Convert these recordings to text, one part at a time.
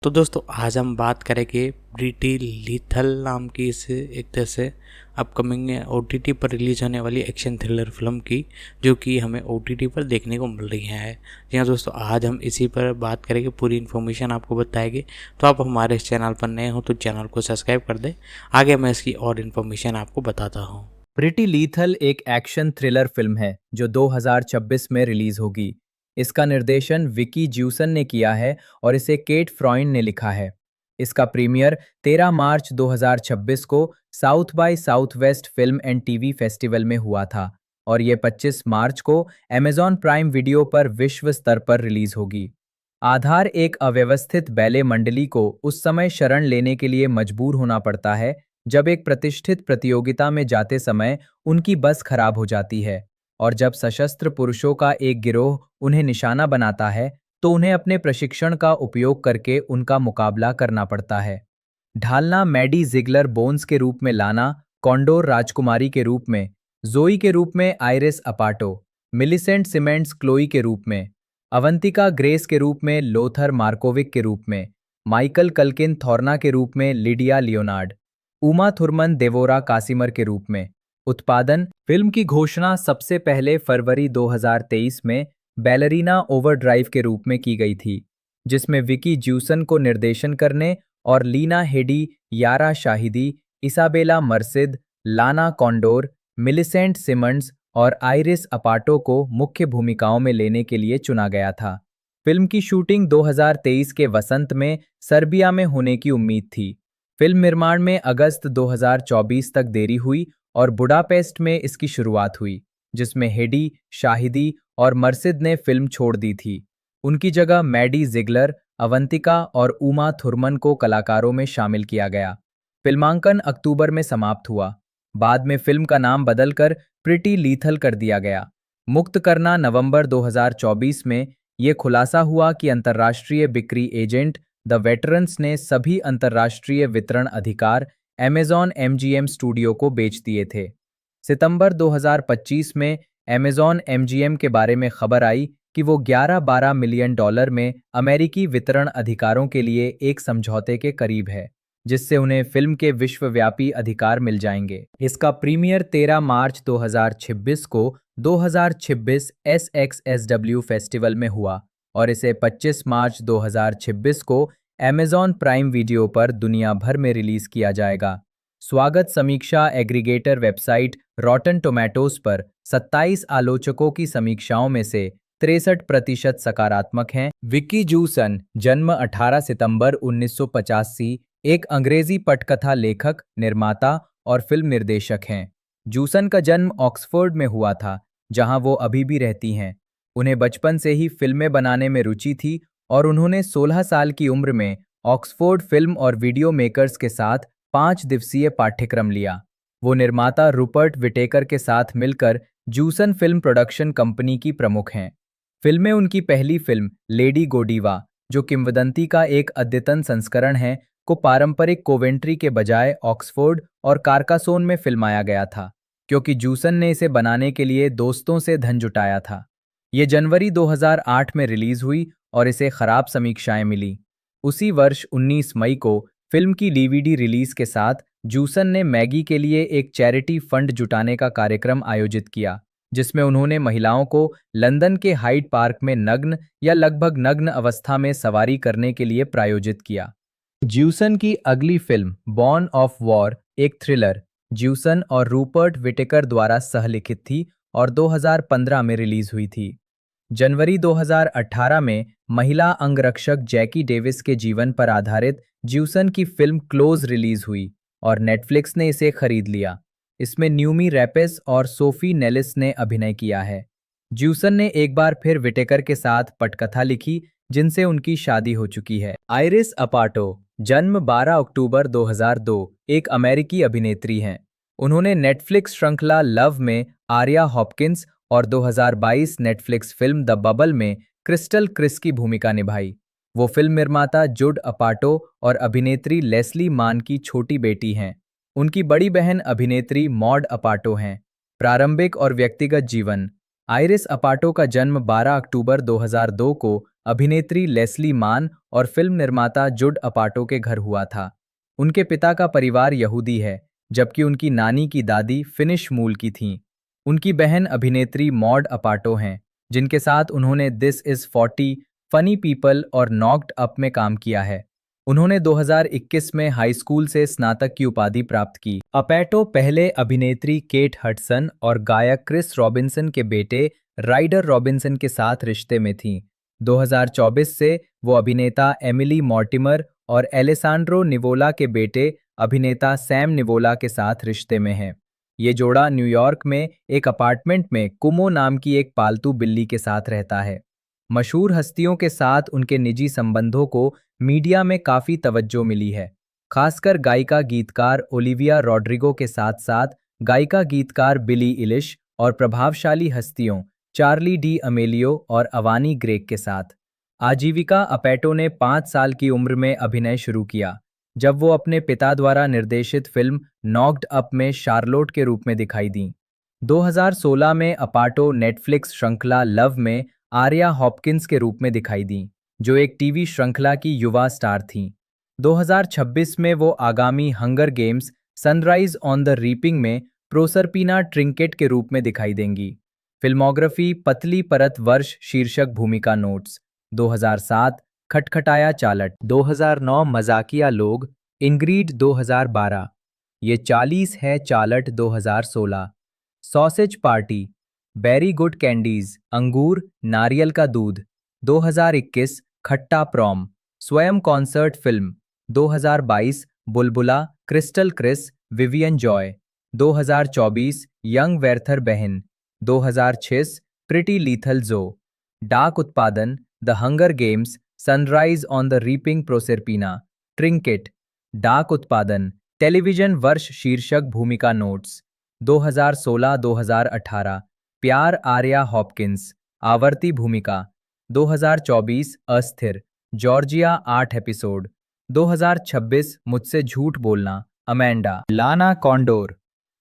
तो दोस्तों आज हम बात करेंगे प्रीटी लीथल नाम की इस एक तरह से अपकमिंग ओटीटी पर रिलीज होने वाली एक्शन थ्रिलर फिल्म की, जो कि हमें ओटीटी पर देखने को मिल रही है। जी हाँ दोस्तों, आज हम इसी पर बात करेंगे, पूरी इन्फॉर्मेशन आपको बताएंगे। तो आप हमारे इस चैनल पर नए हो तो चैनल को सब्सक्राइब कर दें, आगे मैं इसकी और इन्फॉर्मेशन आपको बताता हूँ। प्रिटी लीथल एक एक्शन थ्रिलर फिल्म है जो 2026 में रिलीज होगी। इसका निर्देशन विकी ज्यूसन ने किया है और इसे केट फ्रॉइन ने लिखा है। इसका प्रीमियर 13 मार्च 2026 को South by Southwest film and TV festival में हुआ था और ये 25 मार्च को अमेजॉन प्राइम वीडियो पर विश्व स्तर पर रिलीज होगी। आधार एक अव्यवस्थित बैले मंडली को उस समय शरण लेने के लिए मजबूर होना पड़ता है जब एक प्रतिष्ठित प्रतियोगिता में जाते समय उनकी बस खराब हो जाती है, और जब सशस्त्र पुरुषों का एक गिरोह उन्हें निशाना बनाता है तो उन्हें अपने प्रशिक्षण का उपयोग करके उनका मुकाबला करना पड़ता है। ढालना मैडी जिगलर बोन्स के रूप में लाना, कॉन्डोर राजकुमारी के रूप में, जोई के रूप में आइरिस अपाटो, मिलिसेंट सीमेंट्स क्लोई के रूप में, अवंतिका ग्रेस के रूप में लोथर मार्कोविक के रूप में, माइकल कल्किन थॉर्ना के रूप में लिडिया लियोनार्ड, उमा थुरमन देवोरा कासिमर के रूप में। उत्पादन फिल्म की घोषणा सबसे पहले फरवरी 2023 में बैलरीना ओवरड्राइव के रूप में की गई थी, जिसमें विकी ज्यूसन को निर्देशन करने और लीना हेडी, यारा शाहिदी, इसाबेला मर्सिद, लाना कॉन्डोर, मिलिसेंट सिमंड्स और आइरिस अपाटो को मुख्य भूमिकाओं में लेने के लिए चुना गया था। फिल्म की शूटिंग 2023 के वसंत में सर्बिया में होने की उम्मीद थी। फिल्म निर्माण में अगस्त 2024 तक देरी हुई और बुडापेस्ट में इसकी शुरुआत हुई, जिसमें हेडी, शाहिदी और मर्सिद ने फिल्म छोड़ दी थी। उनकी जगह मैडी जिगलर, अवंतिका और उमा थुरमन को कलाकारों में शामिल किया गया। फिल्मांकन अक्टूबर में समाप्त हुआ। बाद में फिल्म का नाम बदलकर प्रिटी लीथल कर दिया गया। मुक्त करना नवंबर 2024 में ये खुलासा हुआ कि अंतर्राष्ट्रीय बिक्री एजेंट द वेटरन्स ने सभी अंतर्राष्ट्रीय वितरण अधिकार अमेजॉन एमजीएम स्टूडियो को बेच दिए थे। सितंबर 2025 में अमेजॉन एमजीएम के बारे में खबर आई कि वो 11-12 मिलियन डॉलर में अमेरिकी वितरण अधिकारों के लिए एक समझौते के करीब है, जिससे उन्हें फिल्म के विश्वव्यापी अधिकार मिल जाएंगे। इसका प्रीमियर 13 मार्च 2026 को 2026 SXSW फेस्टिवल में हुआ और इसे 25 मार्च 2026 को अमेजॉन प्राइम वीडियो पर दुनिया भर में रिलीज किया जाएगा। स्वागत समीक्षा एग्रीगेटर वेबसाइट रॉटन टोमेटोज पर 27 आलोचकों की समीक्षाओं में से 63% सकारात्मक हैं। विकी ज्यूसन, जन्म 18 सितंबर 1985, एक अंग्रेजी पटकथा लेखक, निर्माता और फिल्म निर्देशक हैं। जूसन का जन्म ऑक्सफोर्ड में हुआ था, जहां वो अभी भी रहती हैं। उन्हें बचपन से ही फिल्में बनाने में रुचि थी और उन्होंने 16 साल की उम्र में ऑक्सफोर्ड फिल्म और वीडियो मेकर्स के साथ 5 दिवसीय पाठ्यक्रम लिया। वो निर्माता रूपर्ट विटेकर के साथ मिलकर जूसन फिल्म प्रोडक्शन कंपनी की प्रमुख हैं। फिल्में उनकी पहली फिल्म लेडी गोडीवा, जो किंवदंती का एक अद्यतन संस्करण है, को पारंपरिक कोवेंट्री के बजाय ऑक्सफोर्ड और कार्कासोन में फिल्माया गया था, क्योंकि जूसन ने इसे बनाने के लिए दोस्तों से धन जुटाया था। ये जनवरी 2008 में रिलीज हुई और इसे खराब समीक्षाएं मिली। उसी वर्ष 19 मई को फिल्म की डीवीडी रिलीज के साथ जूसन ने मैगी के लिए एक चैरिटी फंड जुटाने का कार्यक्रम आयोजित किया, जिसमें उन्होंने महिलाओं को लंदन के हाइड पार्क में नग्न या लगभग नग्न अवस्था में सवारी करने के लिए प्रायोजित किया। ज्यूसन की अगली फिल्म बॉर्न ऑफ वॉर एक थ्रिलर, ज्यूसन और रूपर्ट विटेकर द्वारा सहलिखित थी और 2015 में रिलीज हुई थी। जनवरी 2018 में महिला अंगरक्षक जैकी डेविस के जीवन पर आधारित ज्यूसन की फिल्म क्लोज रिलीज हुई और नेटफ्लिक्स ने इसे खरीद लिया। इसमें न्यूमी रैपेस और सोफी नेलिस ने अभिनय किया है। ज्यूसन ने एक बार फिर विटेकर के साथ पटकथा लिखी, जिनसे उनकी शादी हो चुकी है। आइरिस अपाटो, जन्म 12 अक्टूबर 2002, एक अमेरिकी अभिनेत्री हैं। उन्होंने नेटफ्लिक्स श्रृंखला लव में आर्या हॉपकिंस और 2022 नेटफ्लिक्स फिल्म द बबल में क्रिस्टल क्रिस की भूमिका निभाई। वो फिल्म निर्माता जुड अपाटो और अभिनेत्री लेस्ली मान की छोटी बेटी हैं। उनकी बड़ी बहन अभिनेत्री मॉड अपाटो हैं। प्रारंभिक और व्यक्तिगत जीवन। आइरिस अपाटो का जन्म 12 अक्टूबर 2002 को अभिनेत्री लेस्ली मान और फिल्म निर्माता जुड अपाटो के घर हुआ था। उनके पिता का परिवार यहूदी है, जबकि उनकी नानी की दादी फिनिश मूल की थीं। उनकी बहन अभिनेत्री मॉड अपाटो हैं, जिनके साथ उन्होंने दिस इज 40, फनी पीपल और नॉक्ड अप में काम किया है। उन्होंने 2021 में हाई स्कूल से स्नातक की उपाधि प्राप्त की। अपेटो पहले अभिनेत्री केट हडसन और गायक क्रिस रॉबिन्सन के बेटे राइडर रॉबिन्सन के साथ रिश्ते में थीं। 2024 से वो अभिनेता एमिली मॉर्टिमर और एलेसांड्रो निवोला के बेटे अभिनेता सैम निवोला के साथ रिश्ते में हैं। ये जोड़ा न्यूयॉर्क में एक अपार्टमेंट में कुमो नाम की एक पालतू बिल्ली के साथ रहता है। मशहूर हस्तियों के साथ उनके निजी संबंधों को मीडिया में काफ़ी तवज्जो मिली है, खासकर गायिका गीतकार ओलिविया रॉड्रिगो के साथ साथ गायिका गीतकार बिली इलिश और प्रभावशाली हस्तियों चार्ली डी अमेलियो और अवानी ग्रेग के साथ। आजीविका अपेटो ने 5 साल की उम्र में अभिनय शुरू किया, जब वो अपने पिता द्वारा निर्देशित फिल्म नॉक्ड अप में शार्लोट के रूप में दिखाई दीं। 2016 में अपाटो नेटफ्लिक्स श्रृंखला लव में आर्या हॉपकिंस के रूप में दिखाई दीं, जो एक टीवी श्रृंखला की युवा स्टार थीं। 2026 में वो आगामी hunger Games Sunrise on the reaping में प्रोसरपीना ट्रिंकेट के रूप में दिखाई देंगी। फिल्मोग्राफी पतली परत वर्ष शीर्षक भूमिका नोट्स 2007 खटखटाया चालट 2009 मजाकिया लोग इंग्रीड 2012 ये 40 है चालट 2016 sausage party very good candies अंगूर नारियल का दूध 2021 खट्टा प्रॉम स्वयं कॉन्सर्ट फिल्म 2022 बुलबुला Crystal Chris Vivian Joy 2024 Young Werther बहन 2006 प्रिटी लीथल जो डाक उत्पादन The Hunger Games Sunrise on the Reaping Proserpina Trinket डाक उत्पादन टेलीविजन वर्ष शीर्षक भूमिका नोट्स 2016-2018 प्यार आर्या हॉपकिंस आवर्ती भूमिका 2024 अस्थिर जॉर्जिया 8 एपिसोड 2026 मुझसे झूठ बोलना अमेंडा लाना कॉन्डोर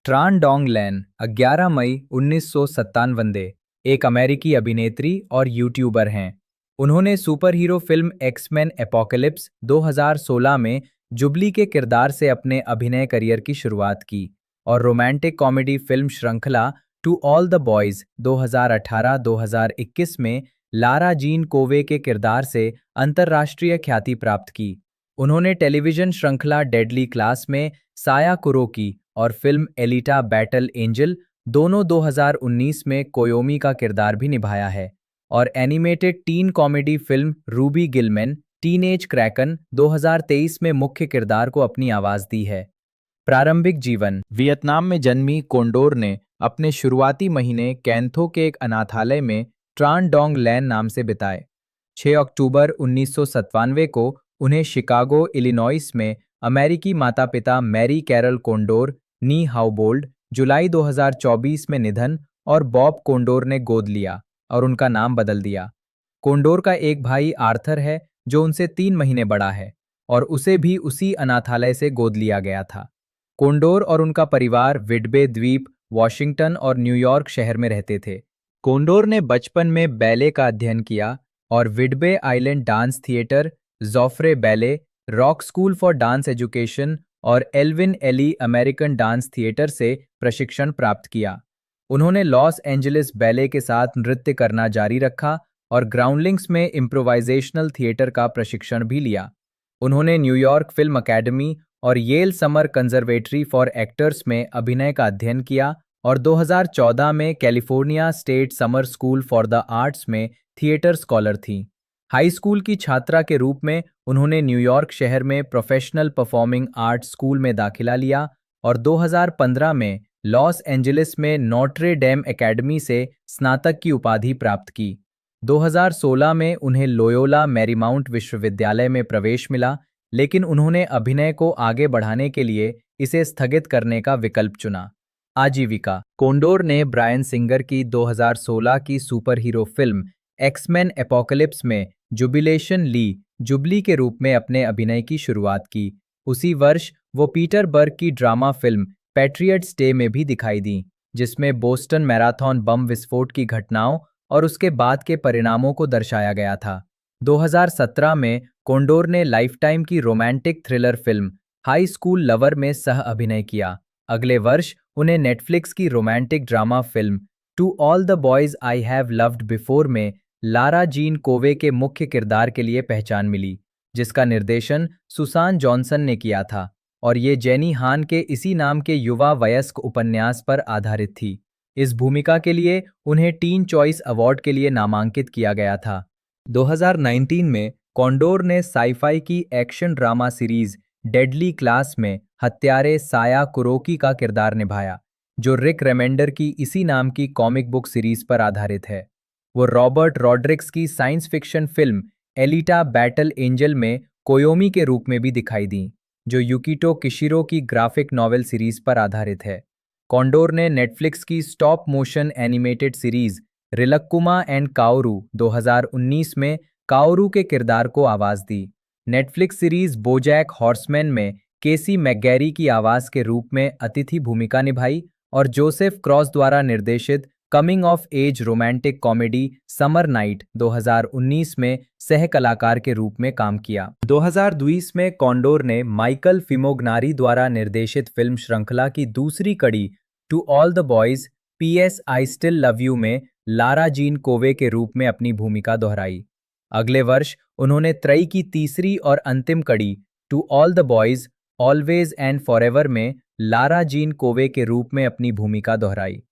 ट्रान डोंग लैन 11 मई 1997 एक अमेरिकी अभिनेत्री और यूट्यूबर हैं। उन्होंने super hero film X Men Apocalypse 2016 में जुबली के किरदार से अपने अभिनय करियर की शुरुआत की और रोमांटिक कॉमेडी फिल्म श्रृंखला टू ऑल द बॉयज 2018-2021 में लारा जीन कोवे के किरदार से अंतर्राष्ट्रीय ख्याति प्राप्त की। उन्होंने टेलीविजन श्रृंखला डेडली क्लास में साया कुरोकी और फिल्म एलिटा बैटल एंजल दोनों 2019 में कोयोमी का किरदार भी निभाया है और animated tin comedy film Ruby Gillman Teenage Kraken 2023 में मुख्य किरदार को अपनी आवाज दी है। प्रारंभिक जीवन वियतनाम में जन्मी कोंडोर ने अपने शुरुआती महीने कैंथो के एक अनाथालय में ट्रान डोंग लैन नाम से बिताए। 6 अक्टूबर 1997 को उन्हें शिकागो इलिनॉइस में अमेरिकी माता पिता मैरी कैरल कोंडोर नी हाउबोल्ड जुलाई 2024 में निधन और बॉब कोंडोर ने गोद लिया और उनका नाम बदल दिया। कोंडोर का एक भाई आर्थर है जो उनसे 3 महीने बड़ा है और उसे भी उसी अनाथालय से गोद लिया गया था। कोंडोर और उनका परिवार विडबे द्वीप, वॉशिंगटन और न्यूयॉर्क शहर में रहते थे। कोंडोर ने बचपन में बैले का अध्ययन किया और Whidbey Island Dance Theatre, Joffrey Ballet, Rock School for Dance Education और Alvin Ailey American Dance Theater से प्रशिक्षण प्राप्त किया। उन्होंने लॉस एंजलिस बैले के साथ नृत्य करना जारी रखा और ग्राउंडलिंग्स में इम्प्रोवाइजेशनल थिएटर का प्रशिक्षण भी लिया। उन्होंने न्यूयॉर्क फिल्म अकेडमी और Yale summer conservatory for actors में अभिनय का अध्ययन किया और 2014 में California state summer school for the arts में थिएटर स्कॉलर थीं। हाई स्कूल की छात्रा के रूप में उन्होंने न्यूयॉर्क शहर में प्रोफेशनल परफॉर्मिंग आर्ट्स स्कूल में दाखिला लिया और 2015 में लॉस एंजलिस में नोट्रे डेम एकेडमी से स्नातक की उपाधि प्राप्त की। 2016 में उन्हें लोयोला मैरीमाउंट विश्वविद्यालय में प्रवेश मिला, लेकिन उन्होंने अभिनय को आगे बढ़ाने के लिए इसे स्थगित करने का विकल्प चुना। आजीविका कोंडोर ने ब्रायन सिंगर की 2016 की super hero film X Men Apocalypse में जुबिलेशन ली जुबली के रूप में अपने अभिनय की शुरुआत की। उसी वर्ष वो पीटर बर्ग की ड्रामा फिल्म पैट्रियट्स डे में भी दिखाई दी, जिसमें बोस्टन मैराथन बम विस्फोट की घटनाओं और उसके बाद के परिणामों को दर्शाया गया था। 2017 में कोंडोर ने लाइफटाइम की romantic thriller film high school lover में सह अभिनय किया। अगले वर्ष उन्हें नेटफ्लिक्स की romantic drama film to all the boys I have loved before में लारा जीन कोवे के मुख्य किरदार के लिए पहचान मिली, जिसका निर्देशन सुसान जॉनसन ने किया था और ये जेनी हान के इसी नाम के युवा वयस्क उपन्यास पर आधारित थी। इस भूमिका के लिए उन्हें टीन चॉइस अवार्ड के लिए नामांकित किया गया था। 2019 में कॉन्डोर ने साईफाई की action drama series deadly class में हत्यारे साया कुरोकी का किरदार निभाया, जो रिक रेमेंडर की इसी नाम की कॉमिक बुक सीरीज पर आधारित है। वो रॉबर्ट रॉड्रिक्स की science fiction film Elita Battle angel में कोयोमी के रूप में भी दिखाई दी, जो युकिटो किशिरो की ग्राफिक नॉवेल सीरीज पर आधारित है। कॉन्डोर ने नेटफ्लिक्स की stop motion animated series Rilakkuma and Kaoru 2019 में काओरू के किरदार को आवाज दी। नेटफ्लिक्स सीरीज बोजैक हॉर्समैन में केसी मैकगैरी की आवाज के रूप में अतिथि भूमिका निभाई और जोसेफ क्रॉस द्वारा निर्देशित coming of age romantic comedy summer night 2019 में सह कलाकार के रूप में काम किया। 2020 में कॉन्डोर ने माइकल फिमोग्नारी द्वारा निर्देशित फिल्म श्रृंखला की दूसरी कड़ी to all the boys PS I still love you में लारा जीन कोवे के रूप में अपनी भूमिका दोहराई। अगले वर्ष उन्होंने त्रयी की तीसरी और अंतिम कड़ी to all the boys always and forever में लारा जीन कोवे के रूप में अपनी भूमिका दोहराई।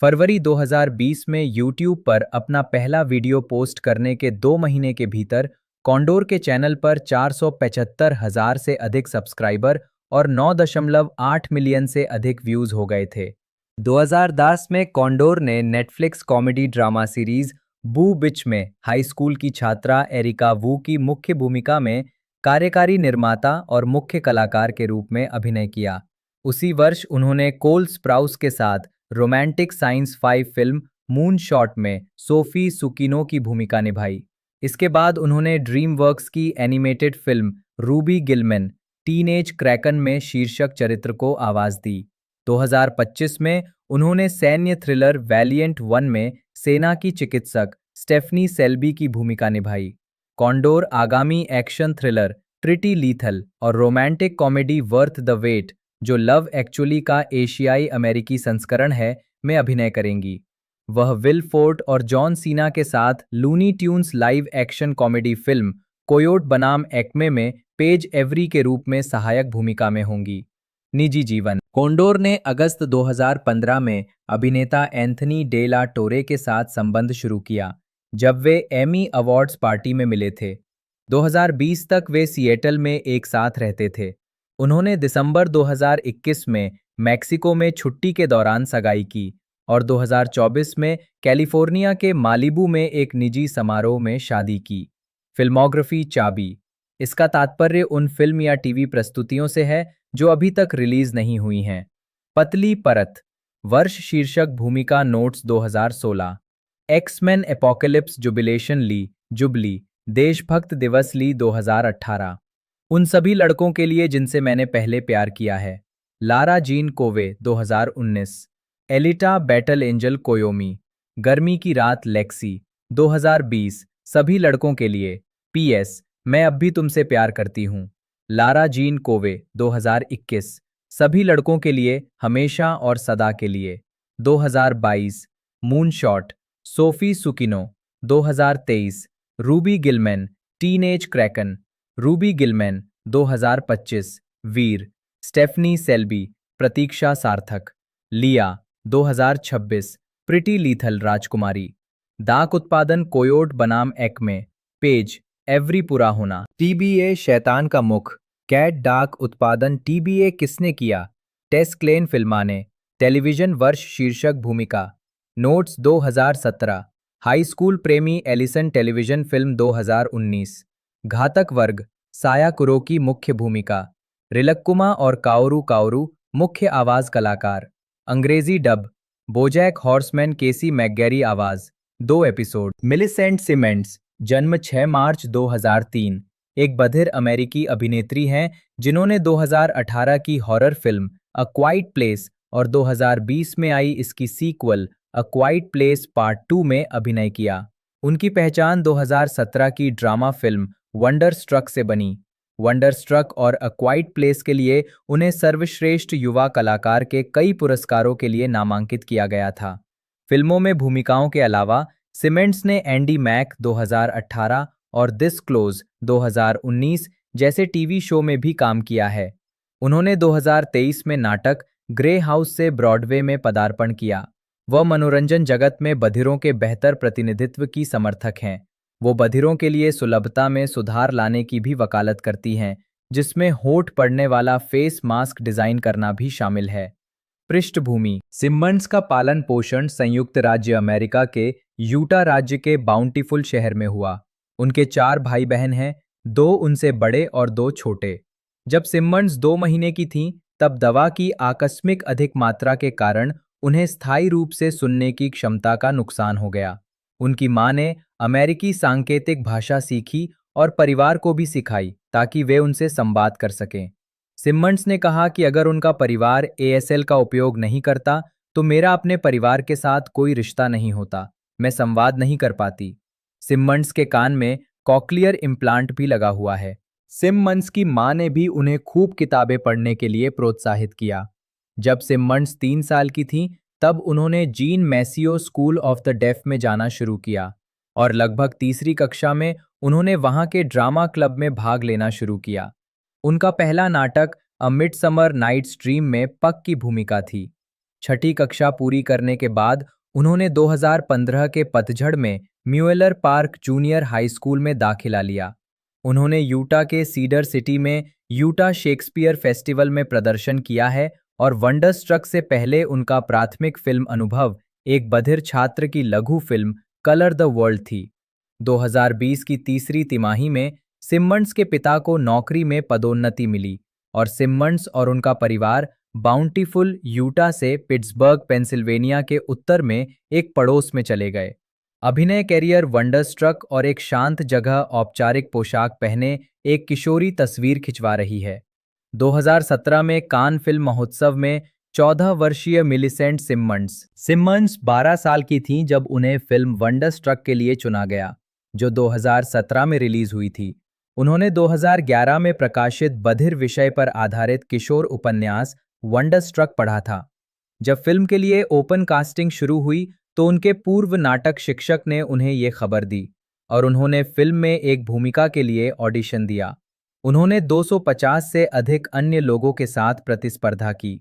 फरवरी 2020 में यूट्यूब पर अपना पहला वीडियो पोस्ट करने के 2 महीने के भीतर कॉन्डोर के चैनल पर 475,000 से अधिक सब्सक्राइबर और 9.8 मिलियन से अधिक व्यूज हो गए थे। 2010 में कॉन्डोर ने नेटफ्लिक्स कॉमेडी ड्रामा सीरीज बू बिच में हाई स्कूल की छात्रा एरिका वू की मुख्य भूमिका में कार्यकारी निर्माता और मुख्य कलाकार के रूप में अभिनय किया। उसी वर्ष उन्होंने कोल स्प्राउस के साथ romantic science fi film moon shot में सोफी सुकिनो की भूमिका निभाई। इसके बाद उन्होंने ड्रीमवर्क्स की animated film Ruby Gillman Teenage Kraken में शीर्षक चरित्र को आवाज दी। 2025 में उन्होंने सैन्य थ्रिलर वैलिएंट 1 में सेना की चिकित्सक स्टेफनी सेल्बी की भूमिका निभाई। कॉन्डोर आगामी एक्शन थ्रिलर प्रिटी लीथल और romantic comedy worth the wait, जो लव एक्चुअली का एशियाई अमेरिकी संस्करण है, में अभिनय करेंगी। वह विल फोर्ट और जॉन सीना के साथ Looney Tunes live action comedy film Coyote बनाम एक्मे में पेज एवरी के रूप में सहायक भूमिका में होंगी। निजी जीवन। कॉन्डोर ने अगस्त 2015 में अभिनेता एंथनी डे ला टोरे के साथ संबंध शुरू किया, जब वे एमी अवार्ड्स पार्टी में मिले थे। 2020 तक वे सिएटल में एक साथ रहते थे। उन्होंने दिसंबर 2021 में मैक्सिको में छुट्टी के दौरान सगाई की और 2024 में कैलिफोर्निया के मालिबू में एक निजी समारोह में शादी की। फिल्मोग्राफी चाबी। इसका तात्पर्य उन फिल्म या टीवी प्रस्तुतियों से है जो अभी तक रिलीज नहीं हुई हैं। पतली परत। वर्ष शीर्षक भूमिका notes 2016। X Men apocalypse jubilation Lee jubilee देशभक्त दिवस ली 2018। उन सभी लड़कों के लिए जिनसे मैंने पहले प्यार किया है, Lara Jean Covey 2019। Alita Battle Angel Koyomi. गर्मी की रात लेक्सी 2020। सभी लड़कों के लिए पीएस मैं अब भी तुमसे प्यार करती हूँ, लारा जीन कोवे 2021। सभी लड़कों के लिए हमेशा और सदा के लिए 2022। Moonshot Sophie Sukino 2023। Ruby Gillman Teenage Kraken Ruby Gillman 2025। वीर स्टेफनी सेल्बी प्रतीक्षा सार्थक। लिया 2026। प्रिटी लीथल राजकुमारी। दाक उत्पादन कोयोट बनाम एक्मे पेज एवरी पूरा होना। टीबीए शैतान का मुख। कैट डाक उत्पादन टीबीए किसने किया? टेस क्लेन फिल्माने। टेलीविजन वर्ष शीर्षक भूमिका नोट्स 2017। हाई स्कूल प्रेमी एलिसन टेलीविजन फिल्म 2019। घातक वर्ग साया कुरोकी मुख्य भूमिका। रिलक्कुमा और काओरू काओरू मुख्य आवाज कलाकार। अंग्रेजी डब बोजैक हॉर्समैन केसी मैकगैरी आवाज 2 एपिसोड। मिलिसेंट सीमेंट्स जन्म 6 मार्च 2003 एक बधिर अमेरिकी अभिनेत्री हैं जिन्होंने 2018 की हॉरर फिल्म अ क्वाइट प्लेस और 2020 में आई इसकी सीक्वल अ क्वाइट प्लेस पार्ट 2 में अभिनय किया। उनकी पहचान 2017 की ड्रामा फिल्म वंडरस्ट्रक से बनी। वंडरस्ट्रक और अ क्वाइट प्लेस के लिए उन्हें सर्वश्रेष्ठ युवा कलाकार के कई पुरस्कारों के लिए नामांकित किया गया था। फिल्मों में भूमिकाओं के अलावा सिमेंट्स ने एंडी मैक 2018 और दिस क्लोज 2019 जैसे टीवी शो में भी काम किया है। उन्होंने 2023 में नाटक ग्रे हाउस से ब्रॉडवे में पदार्पण किया। वह मनोरंजन जगत में बधिरों के बेहतर प्रतिनिधित्व की समर्थक हैं। वो बधिरों के लिए सुलभता में सुधार लाने की भी वकालत करती हैं, जिसमें होठ पड़ने वाला फेस मास्क डिजाइन करना भी शामिल है। पृष्ठभूमि: सिमंड्स का पालन पोषण संयुक्त राज्य अमेरिका के यूटा राज्य के बाउंटीफुल शहर में हुआ। उनके 4 भाई बहन हैं, 2 उनसे बड़े और 2 छोटे। जब सिमंड्स 2 महीने की थीं, तब दवा की आकस्मिक अधिक मात्रा के कारण उन्हें स्थायी रूप से सुनने की क्षमता का नुकसान हो गया। उनकी मां ने अमेरिकी सांकेतिक भाषा सीखी और परिवार को भी सिखाई ताकि वे उनसे संवाद कर सकें। सिमंड्स ने कहा कि अगर उनका परिवार एएसएल का उपयोग नहीं करता, तो मेरा अपने परिवार के साथ कोई रिश्ता नहीं होता। मैं संवाद नहीं कर पाती। सिमंड्स के कान में कॉक्लियर इम्प्लांट भी लगा हुआ है। सिमंड्स की मां ने भी उन्हें खूब किताबें पढ़ने के लिए प्रोत्साहित किया। जब सिमंड्स 3 साल की थीं, तब उन्होंने Jean Massieu School of the Deaf में जाना शुरू किया और लगभग तीसरी कक्षा में उन्होंने वहां के ड्रामा क्लब में भाग लेना शुरू किया। उनका पहला नाटक अ मिडसमर नाइट्स ड्रीम में पक की भूमिका थी। छठी कक्षा पूरी करने के बाद उन्होंने 2015 के पतझड़ में Mueller park junior high school में दाखिला लिया। उन्होंने यूटा के सीडर सिटी में यूटा शेक्सपियर फेस्टिवल में प्रदर्शन किया है और वंडरस्ट्रक से पहले उनका प्राथमिक फिल्म अनुभव एक बधिर छात्र की लघु फिल्म कलर द वर्ल्ड थी। 2020 की तीसरी तिमाही में सिमंड्स के पिता को नौकरी में पदोन्नति मिली और सिमंड्स और उनका परिवार बाउंटीफुल यूटा से पिट्सबर्ग पेंसिल्वेनिया के उत्तर में एक पड़ोस में चले गए। अभिनय कैरियर वंडरस्ट्रक और एक शांत जगह औपचारिक पोशाक पहने एक किशोरी तस्वीर खिंचवा रही है। 2017 में कान फिल्म महोत्सव में 14 वर्षीय मिलिसेंट सिमंड्स 12 साल की थीं जब उन्हें फिल्म वंडरस्ट्रक के लिए चुना गया, जो 2017 में रिलीज हुई थी। उन्होंने 2011 में प्रकाशित बधिर विषय पर आधारित किशोर उपन्यास वंडरस्ट्रक पढ़ा था। जब फिल्म के लिए ओपन कास्टिंग शुरू हुई, तो उनके पूर्व नाटक शिक्षक ने उन्हें ये खबर दी और उन्होंने फिल्म में एक भूमिका के लिए ऑडिशन दिया। उन्होंने 250 से अधिक अन्य लोगों के साथ प्रतिस्पर्धा की।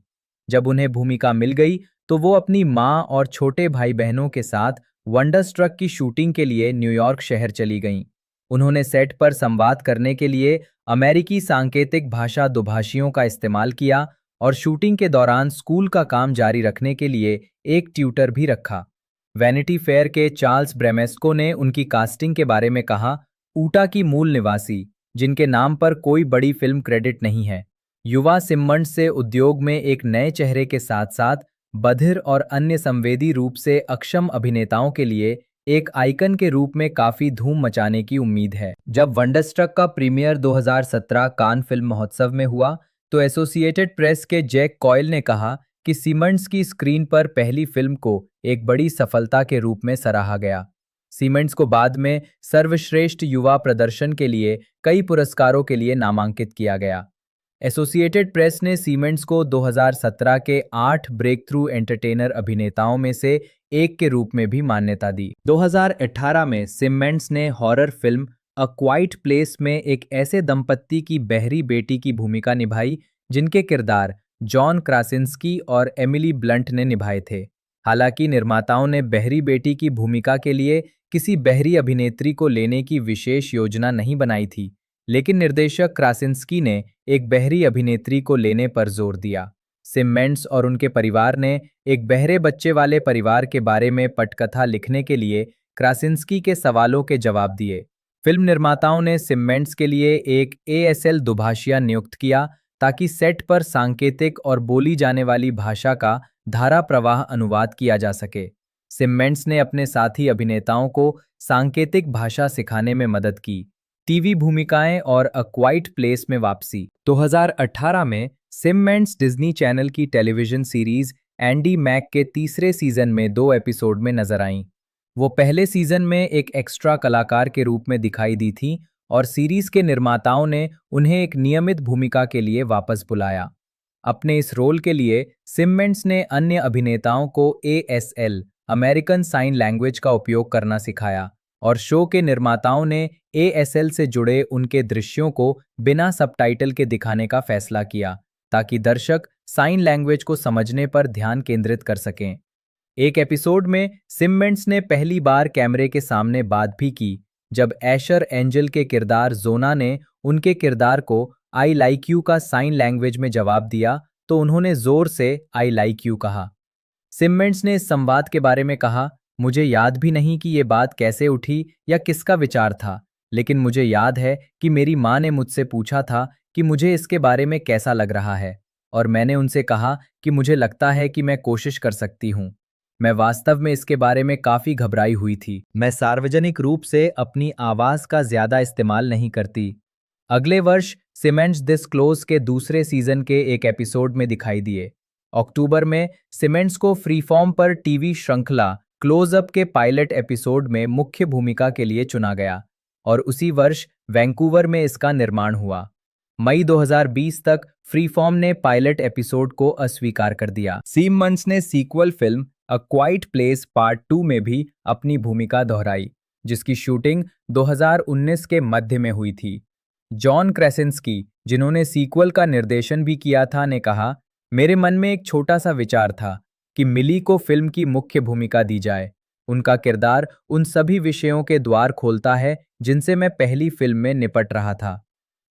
जब उन्हें भूमिका मिल गई, तो वो अपनी मां और छोटे भाई बहनों के साथ वंडरस्ट्रक की शूटिंग के लिए न्यूयॉर्क शहर चली गईं। उन्होंने सेट पर संवाद करने के लिए अमेरिकी सांकेतिक भाषा दुभाषियों का इस्तेमाल किया और शूटिंग के दौरान स्कूल का काम जारी रखने के लिए एक ट्यूटर भी रखा। वैनिटी फेयर के चार्ल्स ब्रेमेस्को ने उनकी कास्टिंग के बारे में कहा, ऊटा की मूल निवासी, जिनके नाम पर कोई बड़ी फिल्म क्रेडिट नहीं है, युवा सिमंड्स से उद्योग में एक नए चेहरे के साथ साथ बधिर और अन्य संवेदी रूप से अक्षम अभिनेताओं के लिए एक आइकन के रूप में काफी धूम मचाने की उम्मीद है। जब वंडरस्ट्रक का प्रीमियर 2017 कान फिल्म महोत्सव में हुआ, तो एसोसिएटेड प्रेस के जैक कॉयल ने कहा कि सिमंड्स की स्क्रीन पर पहली फिल्म को एक बड़ी सफलता के रूप में सराहा गया। सिमंड्स को बाद में सर्वश्रेष्ठ युवा प्रदर्शन के लिए कई पुरस्कारों के लिए नामांकित किया गया। एसोसिएटेड प्रेस ने सिमंड्स को 2017 के 8 ब्रेक थ्रू एंटरटेनर अभिनेताओं में से एक के रूप में भी मान्यता दी। 2018 में सिमंड्स ने हॉरर फिल्म अ क्वाइट प्लेस में एक ऐसे दंपत्ति की बहरी बेटी की भूमिका निभाई जिनके किरदार जॉन क्रासिंस्की और एमिली ब्लंट ने निभाए थे। हालांकि निर्माताओं ने बहरी बेटी की भूमिका के लिए किसी बहरी अभिनेत्री को लेने की विशेष योजना नहीं बनाई थी, लेकिन निर्देशक क्रासिंस्की ने एक बहरी अभिनेत्री को लेने पर जोर दिया। सिमंड्स और उनके परिवार ने एक बहरे बच्चे वाले परिवार के बारे में पटकथा लिखने के लिए क्रासिंस्की के सवालों के जवाब दिए। फिल्म निर्माताओं ने सिमंड्स के लिए एक एएसएल दुभाषिया नियुक्त किया ताकि सेट पर सांकेतिक और बोली जाने वाली भाषा का धारा प्रवाह अनुवाद किया जा सके। सिमंड्स ने अपने साथी अभिनेताओं को सांकेतिक भाषा सिखाने में मदद की। टीवी भूमिकाएं और अ क्वाइट प्लेस में वापसी। 2018 में सिमंड्स डिज्नी चैनल की टेलीविजन सीरीज एंडी मैक के तीसरे सीजन में 2 एपिसोड में नजर आईं। वो पहले सीजन में एक एक्स्ट्रा कलाकार के रूप में दिखाई दी थी और सीरीज के निर्माताओं ने उन्हें एक नियमित भूमिका के लिए वापस बुलाया। अपने इस रोल के लिए सिमेंड्स ने अन्य अभिनेताओं को ASL अमेरिकन साइन लैंग्वेज का उपयोग करना सिखाया और शो के निर्माताओं ने ASL से जुड़े उनके दृश्यों को बिना सबटाइटल के दिखाने का फैसला किया ताकि दर्शक साइन लैंग्वेज को समझने पर ध्यान केंद्रित कर सकें। एक एपिसोड में सिमेंड्स ने पहली बार कैमरे के सामने बात भी की जब एशर एंजल के किरदार जोना ने उनके किरदार को आई लाइक यू का साइन लैंग्वेज में जवाब दिया तो उन्होंने जोर से आई लाइक यू कहा। सिमेंड्स ने इस संवाद के बारे में कहा, मुझे याद भी नहीं कि ये बात कैसे उठी या किसका विचार था, लेकिन मुझे याद है कि मेरी माँ ने मुझसे पूछा था कि मुझे इसके बारे में कैसा लग रहा है और मैंने उनसे कहा कि मुझे लगता है कि मैं कोशिश कर सकती हूँ। मैं वास्तव में इसके बारे में काफी घबराई हुई थी। मैं सार्वजनिक रूप से अपनी आवाज का ज्यादा इस्तेमाल नहीं करती। अगले वर्ष सिमेंड्स दिस क्लोज के दूसरे सीजन के एक एपिसोड में दिखाई दिए। अक्टूबर में सिमेंड्स को फ्रीफॉर्म पर टीवी श्रृंखला क्लोजअप के पायलट एपिसोड में मुख्य भूमिका के लिए चुना गया और उसी वर्ष वैंकूवर में इसका निर्माण हुआ। मई 2020 तक फ्रीफॉर्म ने पायलट एपिसोड को अस्वीकार कर दिया। सिमंड्स ने सीक्वल फिल्म अ क्वाइट प्लेस पार्ट 2 में भी अपनी भूमिका दोहराई, जिसकी शूटिंग 2019 के मध्य में हुई थी। जॉन क्रेसिंस्की, जिन्होंने सीक्वल का निर्देशन भी किया था, ने कहा, मेरे मन में एक छोटा सा विचार था कि मिली को फिल्म की मुख्य भूमिका दी जाए। उनका किरदार उन सभी विषयों के द्वार खोलता है जिनसे मैं पहली फिल्म में निपट रहा था।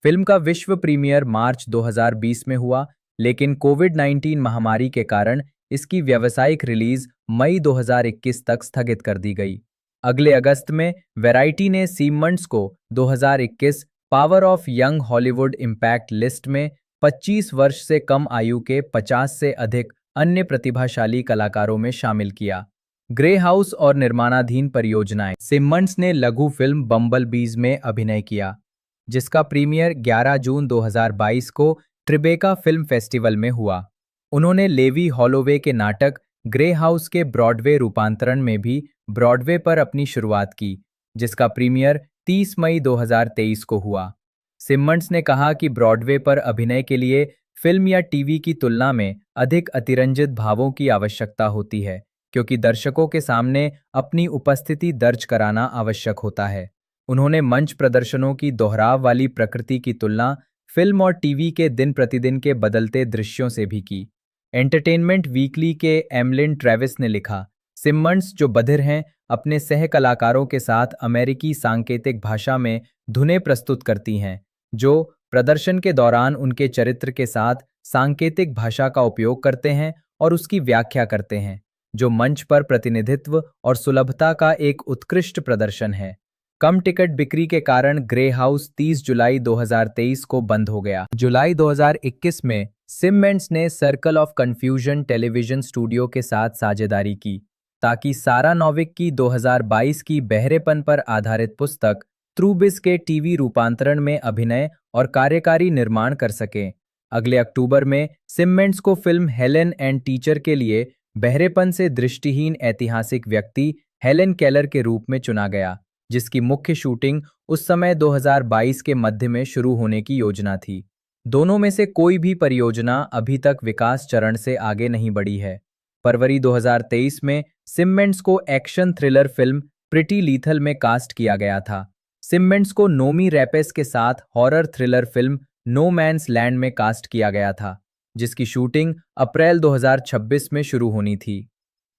फिल्म का विश्व प्रीमियर मार्च 2020 में हुआ, लेकिन कोविड-19 महामारी के कारण इसकी व्यावसायिक रिलीज मई 2021 तक स्थगित कर दी गई। अगले अगस्त में वैरायटी ने सिमंड्स को 2021 power of young Hollywood impact list में 25 वर्ष से कम आयु के 50 से अधिक अन्य प्रतिभाशाली कलाकारों में शामिल किया। ग्रे हाउस और निर्माणाधीन परियोजनाएं। सिमंड्स ने लघु फिल्म बम्बल बीज में अभिनय किया, जिसका प्रीमियर 11 जून 2022 को ट्रिबेका फिल्म फेस्टिवल में हुआ। उन्होंने लेवी हॉलोवे के नाटक ग्रे हाउस के ब्रॉडवे रूपांतरण में भी ब्रॉडवे पर अपनी शुरुआत की, जिसका प्रीमियर 30 मई 2023 को हुआ। सिमंड्स ने कहा कि ब्रॉडवे पर अभिनय के लिए फिल्म या टीवी की तुलना में अधिक अतिरंजित भावों की आवश्यकता होती है, क्योंकि दर्शकों के सामने अपनी उपस्थिति दर्ज कराना आवश्यक होता है। उन्होंने मंच प्रदर्शनों की दोहराव वाली प्रकृति की तुलना फिल्म और टीवी के दिन प्रतिदिन के बदलते दृश्यों से भी की। एंटरटेनमेंट वीकली के एमलिन ट्रेविस ने लिखा, सिमंड्स, जो बधिर हैं, अपने सह कलाकारों के साथ अमेरिकी सांकेतिक भाषा में धुनें प्रस्तुत करती हैं, जो प्रदर्शन के दौरान उनके चरित्र के साथ सांकेतिक भाषा का उपयोग करते हैं और उसकी व्याख्या करते हैं, जो मंच पर प्रतिनिधित्व और सुलभता का एक उत्कृष्ट प्रदर्शन है। कम टिकट बिक्री के कारण ग्रे हाउस 30 जुलाई 2023 को बंद हो गया। जुलाई 2021 में सिमंड्स ने circle of confusion television studio के साथ साझेदारी की ताकि सारा नोविक की 2022 की बहरेपन पर आधारित पुस्तक ट्रूबिस के टीवी रूपांतरण में अभिनय और कार्यकारी निर्माण कर सकें। अगले अक्टूबर में सिमंड्स को फिल्म हेलेन एंड टीचर के लिए बहरेपन से दृष्टिहीन ऐतिहासिक व्यक्ति हेलेन केलर के रूप में चुना गया, जिसकी मुख्य शूटिंग उस समय 2022 के मध्य में शुरू होने की योजना थी। दोनों में से कोई भी परियोजना अभी तक विकास चरण से आगे नहीं बढ़ी है। फरवरी 2023 में सिमंड्स को action thriller film pretty lethal में कास्ट किया गया था। सिमंड्स को नोमी रैपेस के साथ horror thriller film no man's land में कास्ट किया गया था, जिसकी शूटिंग अप्रैल 2026 में शुरू होनी थी।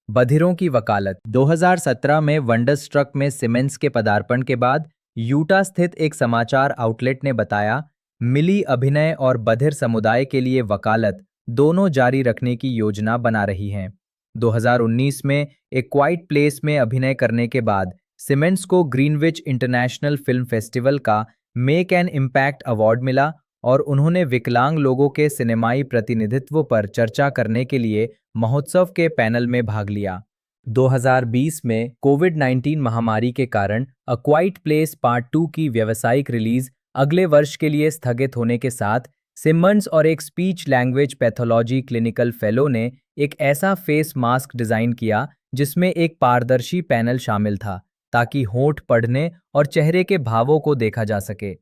बधिरों की वकालत। 2017 में वंडरस्ट्रक में सिमंड्स के पदार्पण के बाद यूटा स्थित एक समाचार आउटलेट ने बताया, मिली अभिनय और बधिर समुदाय के लिए वकालत दोनों जारी रखने की योजना बना रही हैं। 2019 में एक क्वाइट प्लेस में अभिनय करने के बाद सिमंड्स को ग्रीनविच इंटरनेशनल फिल्म फेस्टिवल का मेक एन इम्पैक्ट अवार्ड मिला और उन्होंने विकलांग लोगों के सिनेमाई प्रतिनिधित्व पर चर्चा करने के लिए महोत्सव के पैनल में भाग लिया। 2020 में कोविड-19 महामारी के कारण अ क्वाइट प्लेस पार्ट 2 की व्यावसायिक रिलीज अगले वर्ष के लिए स्थगित होने के साथ सिमंड्स और एक speech language pathology clinical fellow ने एक ऐसा फेस मास्क डिजाइन किया जिसमें एक पारदर्शी पैनल शामिल था ताकि होंठ पढ़ने और चेहरे के भावों को देखा जा सके।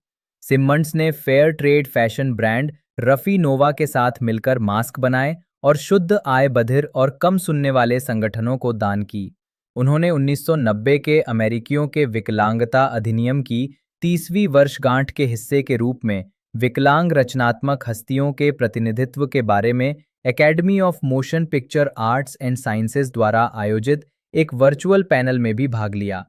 सिमंड्स ने fair trade fashion brand Rafi Nova के साथ मिलकर मास्क बनाए और शुद्ध आय बधिर और कम सुनने वाले संगठनों को दान की। उन्होंने 1990 के अमेरिकियों के विकलांगता अधिनियम की 30वीं वर्षगांठ के हिस्से के रूप में विकलांग रचनात्मक हस्तियों के प्रतिनिधित्व के बारे में academy of motion picture arts and sciences द्वारा आयोजित एक वर्चुअल पैनल में भी भाग लिया।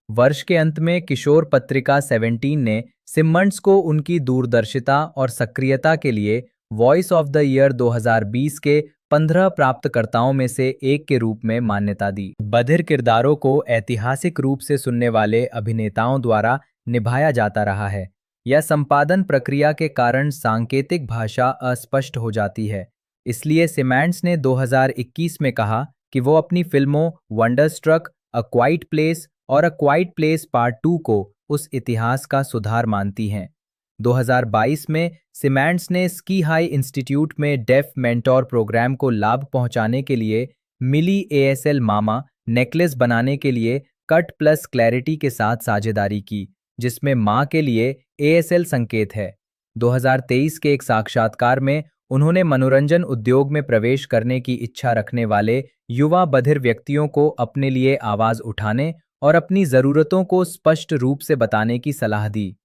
वर्ष के अंत में किशोर पत्रिका 17 ने सिमंड्स को उनकी दूरदर्शिता और सक्रियता के लिए वॉइस ऑफ द ईयर 2020 के 15 प्राप्तकर्ताओं में से एक के रूप में मान्यता दी। बधिर किरदारों को ऐतिहासिक रूप से सुनने वाले अभिनेताओं द्वारा निभाया जाता रहा है। यह संपादन प्रक्रिया के कारण सांकेतिक भाषा अस्पष्ट हो जाती है। इसलिए सिमंड्स ने 2021 में कहा कि वो अपनी फिल्मों वंडरस्ट्रक, अ क्वाइट प्लेस और अ क्वाइट प्लेस पार्ट 2 को उस इतिहास का सुधार मानती हैं। 2022 में सिमंड्स ने स्की हाई इंस्टीट्यूट में डेफ मेंटोर प्रोग्राम को लाभ पहुंचाने के लिए मिली एएसएल मामा नेकलेस बनाने के लिए कट प्लस क्लैरिटी के साथ साझेदारी की, जिसमें मां के लिए एएसएल संकेत है। 2023 के एक साक्षात्कार में उन्होंने मनोरंजन उद्योग में प्रवेश करने की इच्छा रखने वाले युवा बधिर व्यक्तियों को अपने लिए आवाज उठाने और अपनी जरूरतों को स्पष्ट रूप से बताने की सलाह दी।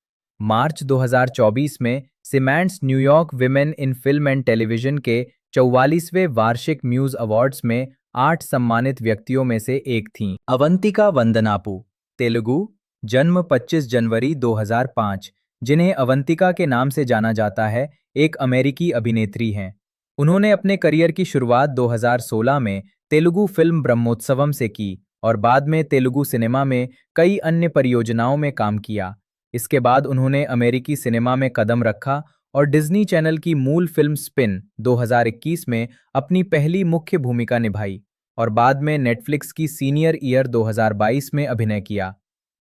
मार्च 2024 में Symonds New York women in film and television के 44वें वार्षिक म्यूज अवार्ड्स में 8 सम्मानित व्यक्तियों में से एक थीं। अवंतिका वंदनापू, तेलुगु, जन्म 25 जनवरी 2005, जिन्हें अवंतिका के नाम से जाना जाता है, एक अमेरिकी अभिनेत्री हैं। उन्होंने अपने करियर की शुरुआत 2016 में तेलुगु फिल्म ब्रह्मोत्सवम से की और बाद में तेलुगु सिनेमा में कई अन्य परियोजनाओं में काम किया। इसके बाद उन्होंने अमेरिकी सिनेमा में कदम रखा और डिज्नी चैनल की मूल फिल्म स्पिन 2021 में अपनी पहली मुख्य भूमिका निभाई और बाद में नेटफ्लिक्स की सीनियर ईयर 2022 में अभिनय किया।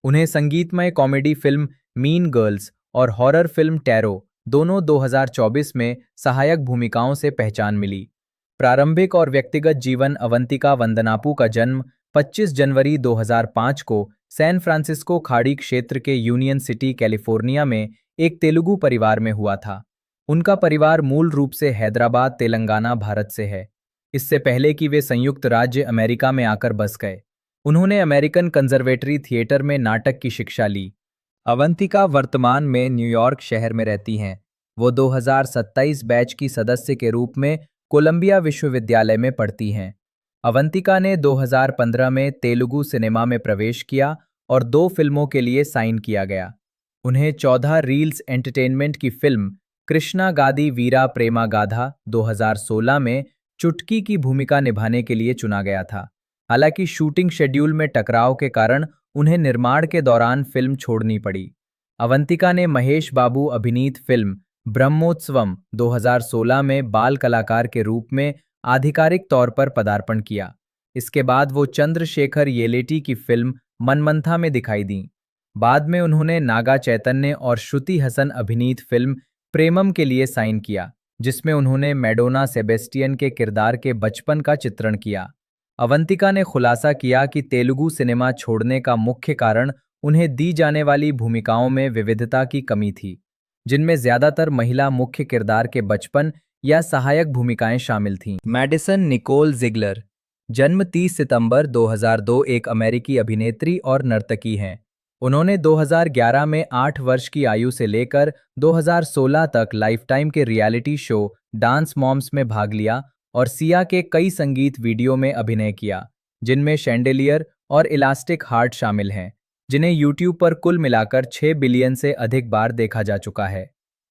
उन्हें संगीतमय कॉमेडी फिल्म मीन गर्ल्स और हॉरर फिल्म टैरो दोनों 2024 में सहायक भूमिकाओं से पहचान मिली। प्रारंभिक और व्यक्तिगत जीवन। अवंतिका वंदनापू का जन्म 25 जनवरी 2005 को सैन फ्रांसिस्को खाड़ी क्षेत्र के यूनियन सिटी, कैलिफोर्निया में एक तेलुगु परिवार में हुआ था। उनका परिवार मूल रूप से हैदराबाद, तेलंगाना, भारत से है। इससे पहले कि वे संयुक्त राज्य अमेरिका में आकर बस गए, उन्होंने अमेरिकन कंजर्वेटरी थिएटर में नाटक की शिक्षा ली। अवंतिका वर्तमान में न्यूयॉर्क शहर में रहती हैं। वो 2027 बैच की सदस्य के रूप में कोलंबिया विश्वविद्यालय में पढ़ती हैं। अवंतिका ने 2015 में तेलुगु सिनेमा में प्रवेश किया और 2 फिल्मों के लिए साइन किया गया। उन्हें 14 रील्स एंटरटेनमेंट की फिल्म कृष्णा गादी वीरा प्रेमा गाथा 2016 में चुटकी की भूमिका निभाने के लिए चुना गया था। हालांकि शूटिंग शेड्यूल में टकराव के कारण उन्हें निर्माण के दौरान फिल्म छोड़नी पड़ी। अवंतिका ने महेश बाबू अभिनीत फिल्म ब्रह्मोत्सवम 2016 में बाल कलाकार के रूप में आधिकारिक तौर पर पदार्पण किया। इसके बाद वो चंद्रशेखर येलेटी की फिल्म मनमंथा में दिखाई दी। बाद में उन्होंने नागा चैतन्य और श्रुति हसन अभिनीत फिल्म प्रेमम के लिए साइन किया, जिसमें उन्होंने मैडोना सेबेस्टियन के किरदार के बचपन का चित्रण किया। अवंतिका ने खुलासा किया कि तेलुगु सिनेमा छोड़ने का मुख्य कारण उन्हें दी जाने वाली भूमिकाओं में विविधता की कमी थी, जिनमें ज्यादातर महिला मुख्य किरदार के बचपन या सहायक भूमिकाएं शामिल थीं। मैडिसन निकोल जिगलर, जन्म 30 सितंबर 2002, एक अमेरिकी अभिनेत्री और नर्तकी हैं। उन्होंने 2011 में 8 वर्ष की आयु से लेकर 2016 तक लाइफटाइम के रियलिटी शो डांस मॉम्स में भाग लिया और सिया के कई संगीत वीडियो में अभिनय किया, जिनमें शैंडेलियर और इलास्टिक हार्ट शामिल हैं, जिन्हें यूट्यूब पर कुल मिलाकर 6 बिलियन से अधिक बार देखा जा चुका है।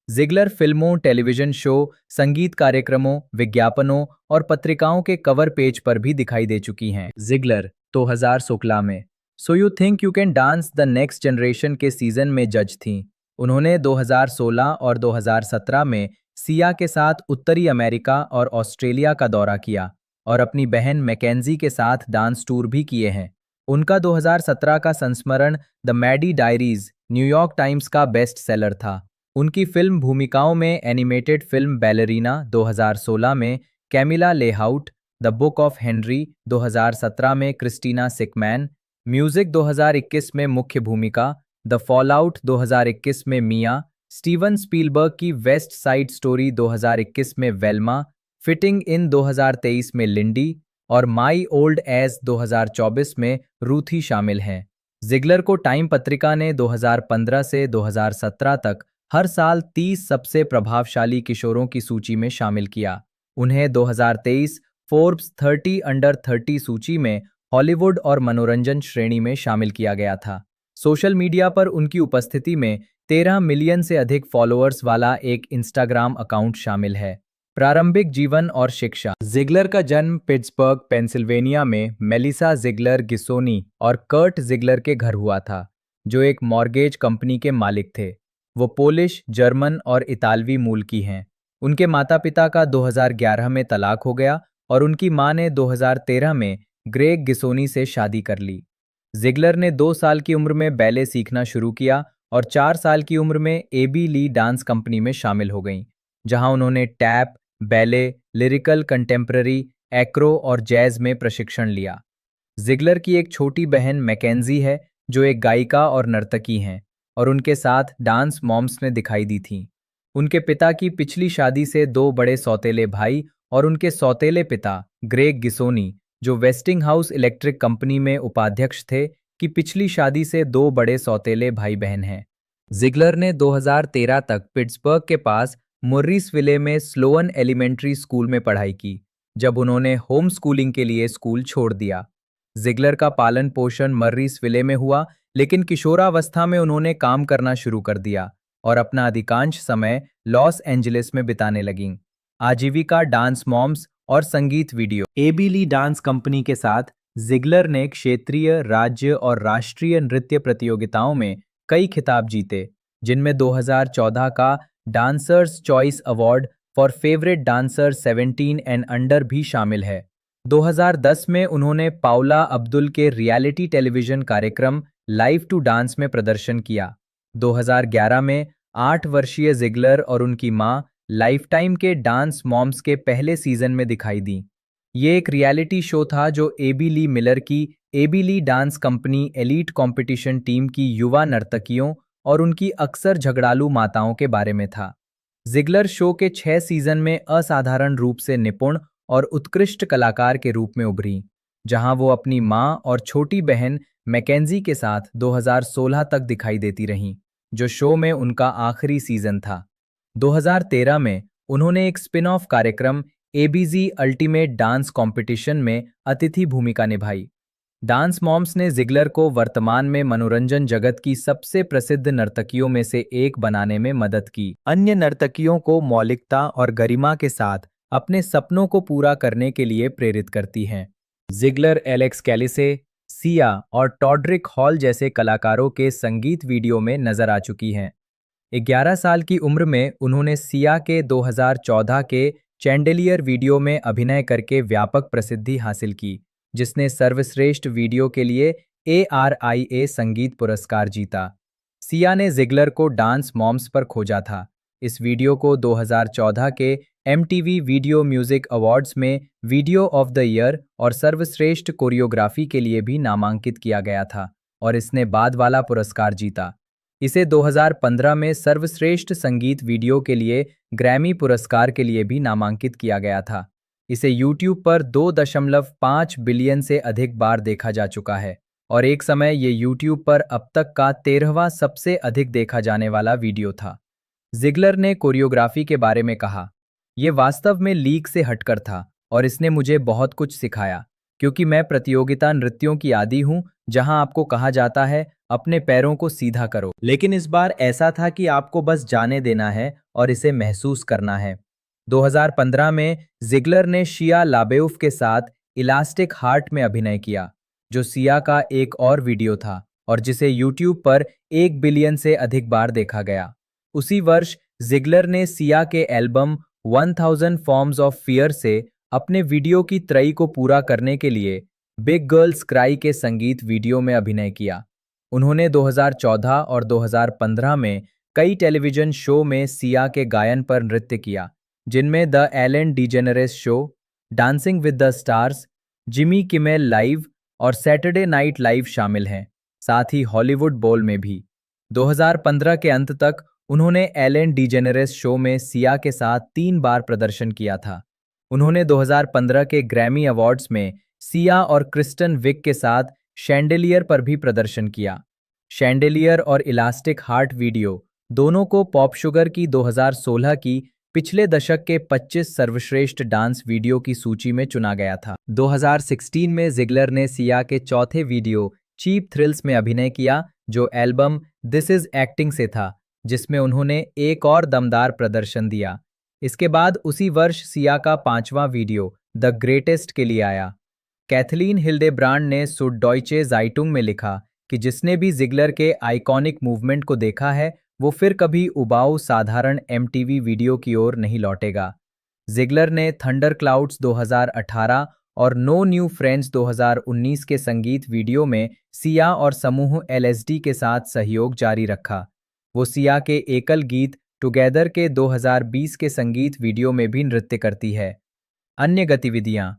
जिगलर फिल्मों, टेलीविजन शो, संगीत कार्यक्रमों, विज्ञापनों और पत्रिकाओं के कवर पेज पर भी दिखाई दे चुकी हैं। जिगलर 2016 में so you think you can dance the next generation के सीजन में जज थीं। उन्होंने 2016 और 2017 में सिया के साथ उत्तरी अमेरिका और ऑस्ट्रेलिया का दौरा किया और अपनी बहन मैकेंजी के साथ डांस टूर भी किए हैं। उनका 2017 का संस्मरण the Maddie diaries New York Times का बेस्ट सेलर था। उनकी फिल्म भूमिकाओं में एनिमेटेड फिल्म बैलरीना 2016 में Camilla Le Haut, The Book of Henry 2017 में क्रिस्टीना सिकमैन, म्यूजिक 2021 में मुख्य भूमिका, द फॉलआउट 2021 में मिया, स्टीवन स्पीलबर्ग की वेस्ट साइड स्टोरी 2021 में वेल्मा, फिटिंग इन 2023 में लिंडी और माई ओल्ड एज 2024 में रूथी शामिल हैं। जिगलर को टाइम पत्रिका ने 2015 से 2017 तक हर साल 30 सबसे प्रभावशाली किशोरों की सूची में शामिल किया। उन्हें 2023 फोर्ब्स 30 अंडर 30 सूची में हॉलीवुड और मनोरंजन श्रेणी में शामिल किया गया था। सोशल मीडिया पर उनकी उपस्थिति में 13 मिलियन से अधिक फॉलोअर्स वाला एक इंस्टाग्राम अकाउंट शामिल है। प्रारंभिक जीवन और शिक्षा। जिगलर का जन्म पिट्सबर्ग, पेंसिल्वेनिया में मेलिसा जिगलर गिसोनी और कर्ट जिगलर के घर हुआ था, जो एक मॉर्गेज कंपनी के मालिक थे। वो पोलिश, जर्मन और इतालवी मूल की हैं। उनके माता-पिता का 2011 में तलाक हो गया और उनकी मां ने 2013 में ग्रेग गिसोनी से शादी कर ली। जिगलर ने 2 साल की उम्र में बैले सीखना शुरू किया और 4 साल की उम्र में एबी ली डांस कंपनी में शामिल हो गईं, जहां उन्होंने tap, ballet, lyrical contemporary, Acro और जैज में प्रशिक्षण लिया। जिगलर की एक छोटी बहन मैकेंजी है, जो एक गायिका और नर्तकी हैं और उनके साथ डांस मॉम्स ने दिखाई दी थीं। उनके पिता की पिछली शादी से 2 बड़े सौतेले भाई और उनके सौतेले पिता ग्रेग गिसोनी, जो वेस्टिंगहाउस इलेक्ट्रिक कंपनी में उपाध्यक्ष थे, की पिछली शादी से 2 बड़े सौतेले भाई बहन हैं। जिगलर ने 2013 तक पिट्सबर्ग के पास मुर्रिसविले में स्लोअन एलिमेंट्री स्कूल में पढ़ाई की, जब उन्होंने होम स्कूलिंग के लिए स्कूल छोड़ दिया। जिगलर का पालन पोषण मर्रिसविले में हुआ, लेकिन किशोरावस्था में उन्होंने काम करना शुरू कर दिया और अपना अधिकांश समय लॉस एंजलिस में बिताने लगीं। आजीविका, डांस मॉम्स और संगीत video. AB Lee Dance company के साथ जिगलर ने क्षेत्रीय, राज्य और राष्ट्रीय नृत्य प्रतियोगिताओं में कई खिताब जीते, जिनमें 2014 का dancers choice award for favourite dancer 17 and under भी शामिल है। 2010 में उन्होंने पाउला अब्दुल के रियलिटी टेलीविजन कार्यक्रम लाइव टू डांस में प्रदर्शन किया। 2011 में 8 वर्षीय जिगलर और उनकी मां लाइफटाइम के डांस मॉम्स के पहले सीजन में दिखाई दी। ये एक रियलिटी शो था जो एबी ली मिलर की Abby Lee Dance Company Elite Competition Team की युवा नर्तकियों और उनकी अक्सर झगड़ालू माताओं के बारे में था। जिगलर शो के 6 सीजन में असाधारण रूप से निपुण और उत्कृष्ट कलाकार के रूप में उभरी, जहां वो अपनी मां और छोटी बहन मैकेंजी के साथ 2016 तक दिखाई देती रहीं, जो शो में उनका आखिरी सीजन था। 2013 में उन्होंने एक स्पिन ऑफ कार्यक्रम एबीजी अल्टीमेट डांस कॉम्पिटिशन में अतिथि भूमिका निभाई। डांस मॉम्स ने जिगलर को वर्तमान में मनोरंजन जगत की सबसे प्रसिद्ध नर्तकियों में से एक बनाने में मदद की। अन्य नर्तकियों को मौलिकता और गरिमा के साथ अपने सपनों को पूरा करने के लिए प्रेरित करती हैं। जिगलर एलेक्स कैलिसे, सिया और टॉड्रिक हॉल जैसे कलाकारों के संगीत वीडियो में नजर आ चुकी हैं। 11 साल की उम्र में उन्होंने सिया के 2014 के चैंडेलियर वीडियो में अभिनय करके व्यापक प्रसिद्धि हासिल की, जिसने सर्वश्रेष्ठ वीडियो के लिए ARIA संगीत पुरस्कार जीता। सिया ने जिगलर को डांस मॉम्स पर खोजा था। इस वीडियो को 2014 के MTV वीडियो म्यूजिक अवार्ड्स में वीडियो ऑफ द ईयर और सर्वश्रेष्ठ कोरियोग्राफी के लिए भी नामांकित किया गया था और इसने बाद वाला पुरस्कार जीता। इसे 2015 में सर्वश्रेष्ठ संगीत वीडियो के लिए ग्रैमी पुरस्कार के लिए भी नामांकित किया गया था। इसे YouTube पर 2.5 बिलियन से अधिक बार देखा जा चुका है और एक समय ये YouTube पर अब तक का 13वां सबसे अधिक देखा जाने वाला वीडियो था। जिगलर ने कोरियोग्राफी के बारे में कहा, "ये वास्तव में लीक से हटकर था और इसने मुझे बहुत कुछ सिखाया, क्योंकि मैं प्रतियोगिता नृत्यों की आदी हूं, जहां आपको कहा जाता है अपने पैरों को सीधा करो, लेकिन इस बार ऐसा था कि आपको बस जाने देना है और इसे महसूस करना है।" 2015 में जिगलर ने शिया लाबेउफ के साथ इलास्टिक हार्ट में अभिनय किया, जो सिया का एक और वीडियो था और जिसे YouTube पर 1 बिलियन से अधिक बार देखा गया। उसी वर्ष जिगलर ने सिया के एल्बम 1000 फॉर्म्स ऑफ फियर से अपने वीडियो की त्रयी को पूरा करने के लिए बिग गर्ल्स क्राई के संगीत वीडियो में अभिनय किया। उन्होंने 2014 और 2015 में कई टेलीविजन शो में सिया के गायन पर नृत्य किया, जिनमें The Ellen DeGeneres Show, Dancing with the Stars, Jimmy Kimmel Live और सैटरडे नाइट लाइव शामिल हैं, साथ ही हॉलीवुड बोल में भी। 2015 के अंत तक उन्होंने एलेन डीजेनेरेस शो में सिया के साथ 3 बार प्रदर्शन किया था। उन्होंने 2015 के ग्रैमी अवार्ड्स में सिया और क्रिस्टन विक के साथ शैंडेलियर पर भी प्रदर्शन किया। शैंडेलियर और इलास्टिक हार्ट वीडियो दोनों को पॉप शुगर की 2016 की पिछले दशक के 25 सर्वश्रेष्ठ डांस वीडियो की सूची में चुना गया था। 2016 में जिगलर ने सिया के चौथे वीडियो चीप थ्रिल्स में अभिनय किया, जो एल्बम दिस इज एक्टिंग से था, जिसमें उन्होंने एक और दमदार प्रदर्शन दिया। इसके बाद उसी वर्ष सिया का 5वां वीडियो द ग्रेटेस्ट के लिए आया। कैथलीन हिल्डेब्रांड ने सुडडॉइचे ज़ाइटुंग में लिखा कि जिसने भी जिगलर के आइकॉनिक मूवमेंट को देखा है, वो फिर कभी उबाऊ साधारण एमटीवी वीडियो की ओर नहीं लौटेगा। जिगलर ने थंडर क्लाउड्स 2018 और नो न्यू फ्रेंड्स 2019 के संगीत वीडियो में सिया और समूह एलएसडी के साथ सहयोग जारी रखा। वो सिया के एकल गीत टुगेदर के 2020 के संगीत वीडियो में भी नृत्य करती है। अन्य गतिविधियां: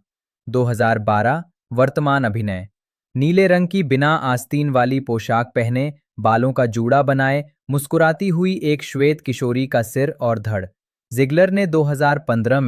2012 वर्तमान अभिनय, नीले रंग की बिना आस्तीन वाली पोशाक पहने, बालों का जूड़ा बनाए, मुस्कुराती हुई एक श्वेत किशोरी का सिर और धड़। जिगलर ने 2013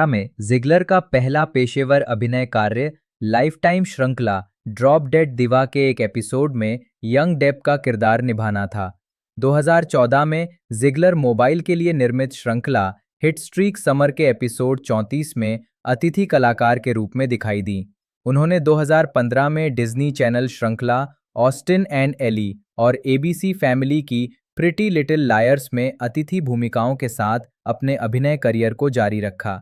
में जिगलर का पहला पेशेवर अभिनय कार्य लाइफ टाइम श्रृंखला ड्रॉप डेड दिवा के एक एपिसोड में यंग डेप का किरदार निभाना था। 2014 में जिगलर मोबाइल के लिए निर्मित श्रृंखला हिट स्ट्रीक समर के एपिसोड 34 में अतिथि कलाकार के रूप में दिखाई दी। उन्होंने 2015 में डिज्नी चैनल श्रृंखला ऑस्टिन एंड एली और एबीसी फैमिली की प्रिटी लिटिल लायर्स में अतिथि भूमिकाओं के साथ अपने अभिनय करियर को जारी रखा।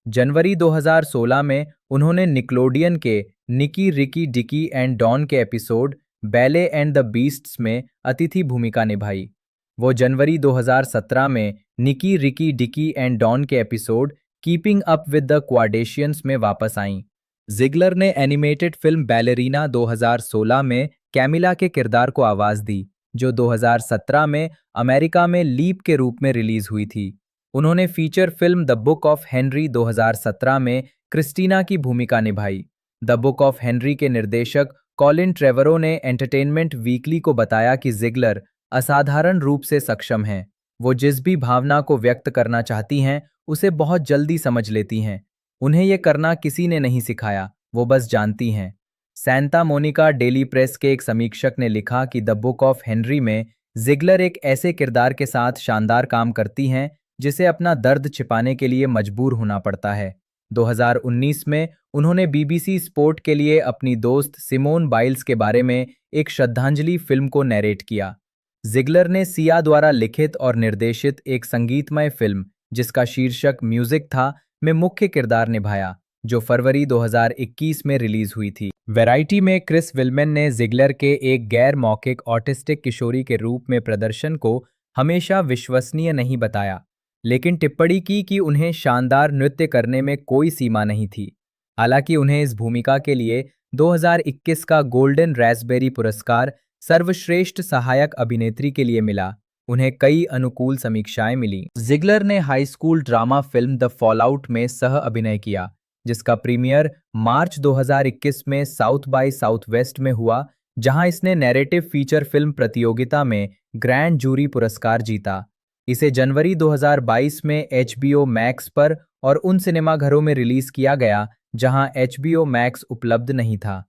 जनवरी 2016 में उन्होंने निकलोडियन के Nicky Ricky Dicky and Dawn के episode Ballet and the Beasts में अतिथि भूमिका निभाई। वो जनवरी 2017 में Nicky Ricky Dicky and Dawn के episode Keeping Up with the Quadashians में वापस आईं। जिगलर ने एनिमेटेड फिल्म बैलेरिना 2016 में कैमिला के किरदार को आवाज दी, जो 2017 में अमेरिका में लीप के रूप में रिलीज हुई थी। उन्होंने feature film the Book of Henry 2017 में क्रिस्टीना की भूमिका निभाई। द बुक ऑफ हेनरी के निर्देशक कॉलिन ट्रेवरो ने एंटरटेनमेंट वीकली को बताया कि जिगलर असाधारण रूप से सक्षम हैं। वो जिस भी भावना को व्यक्त करना चाहती हैं, उसे बहुत जल्दी समझ लेती हैं। उन्हें ये करना किसी ने नहीं सिखाया, वो बस जानती हैं। सैंटा मोनिका डेली प्रेस के एक समीक्षक ने लिखा कि द बुक ऑफ हेनरी में जिगलर एक ऐसे किरदार के साथ शानदार काम करती हैं जिसे अपना दर्द छिपाने के लिए मजबूर होना पड़ता है। 2019 में उन्होंने बीबीसी स्पोर्ट के लिए अपनी दोस्त सिमोन बाइल्स के बारे में एक श्रद्धांजलि फिल्म को नैरेट किया। जिगलर ने सिया द्वारा लिखित और निर्देशित एक संगीतमय फिल्म जिसका शीर्षक म्यूजिक था में मुख्य किरदार निभाया, जो फरवरी 2021 में रिलीज हुई थी। वैराइटी में क्रिस विलमैन ने जिगलर के एक गैर मौखिक ऑटिस्टिक किशोरी के रूप में प्रदर्शन को हमेशा विश्वसनीय नहीं बताया, लेकिन टिप्पणी की कि उन्हें शानदार नृत्य करने में कोई सीमा नहीं थी। हालांकि उन्हें इस भूमिका के लिए 2021 का गोल्डन रास्पबेरी पुरस्कार सर्वश्रेष्ठ सहायक अभिनेत्री के लिए मिला। उन्हें कई अनुकूल समीक्षाएं मिली। जिगलर ने high school drama film the fallout में सह अभिनय किया, जिसका प्रीमियर मार्च 2021 में साउथ बाय साउथवेस्ट में हुआ, जहां इसने नैरेटिव फीचर फिल्म प्रतियोगिता में ग्रैंड जूरी पुरस्कार जीता। इसे जनवरी 2022 में HBO मैक्स पर और उन सिनेमाघरों में रिलीज किया गया जहां HBO मैक्स उपलब्ध नहीं था।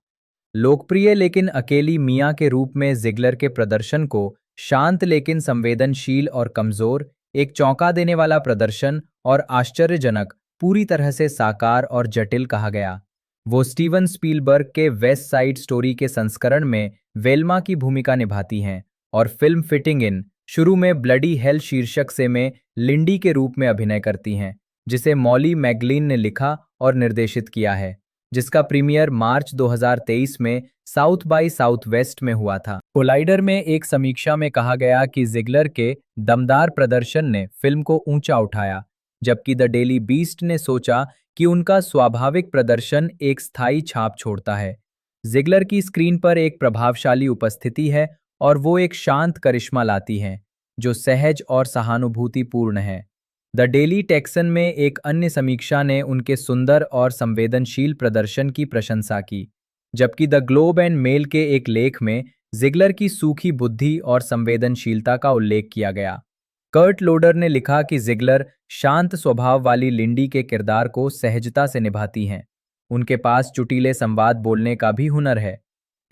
लोकप्रिय लेकिन अकेली मिया के रूप में जिगलर के प्रदर्शन को शांत लेकिन संवेदनशील और कमजोर, एक चौंका देने वाला प्रदर्शन और आश्चर्यजनक, पूरी तरह से साकार और जटिल कहा गया। वो स्टीवन स्पीलबर्ग के वेस्ट साइड स्टोरी के संस्करण में वेल्मा की भूमिका निभाती हैं और फिल्म फिटिंग इन शुरू में ब्लडी हेल शीर्षक से में लिंडी के रूप में अभिनय करती हैं, जिसे मॉली मैगलिन ने लिखा और निर्देशित किया है, जिसका प्रीमियर मार्च 2023 में साउथ बाय साउथवेस्ट में हुआ था। कोलाइडर में एक समीक्षा में कहा गया कि जिगलर के दमदार प्रदर्शन ने फिल्म को ऊंचा उठाया, जबकि द डेली बीस्ट ने सोचा कि उनका स्वाभाविक प्रदर्शन एक स्थायी छाप छोड़ता है। जिगलर की स्क्रीन पर एक प्रभावशाली उपस्थिति है और वो एक शांत करिश्मा लाती हैं, जो सहज और सहानुभूतिपूर्ण है। द डेली टेक्सन में एक अन्य समीक्षा ने उनके सुंदर और संवेदनशील प्रदर्शन की प्रशंसा की, जबकि द ग्लोब एंड मेल के एक लेख में जिगलर की सूखी बुद्धि और संवेदनशीलता का उल्लेख किया गया। कर्ट लोडर ने लिखा कि जिगलर शांत स्वभाव वाली लिंडी के किरदार को सहजता से निभाती हैं। उनके पास चुटीले संवाद बोलने का भी हुनर है।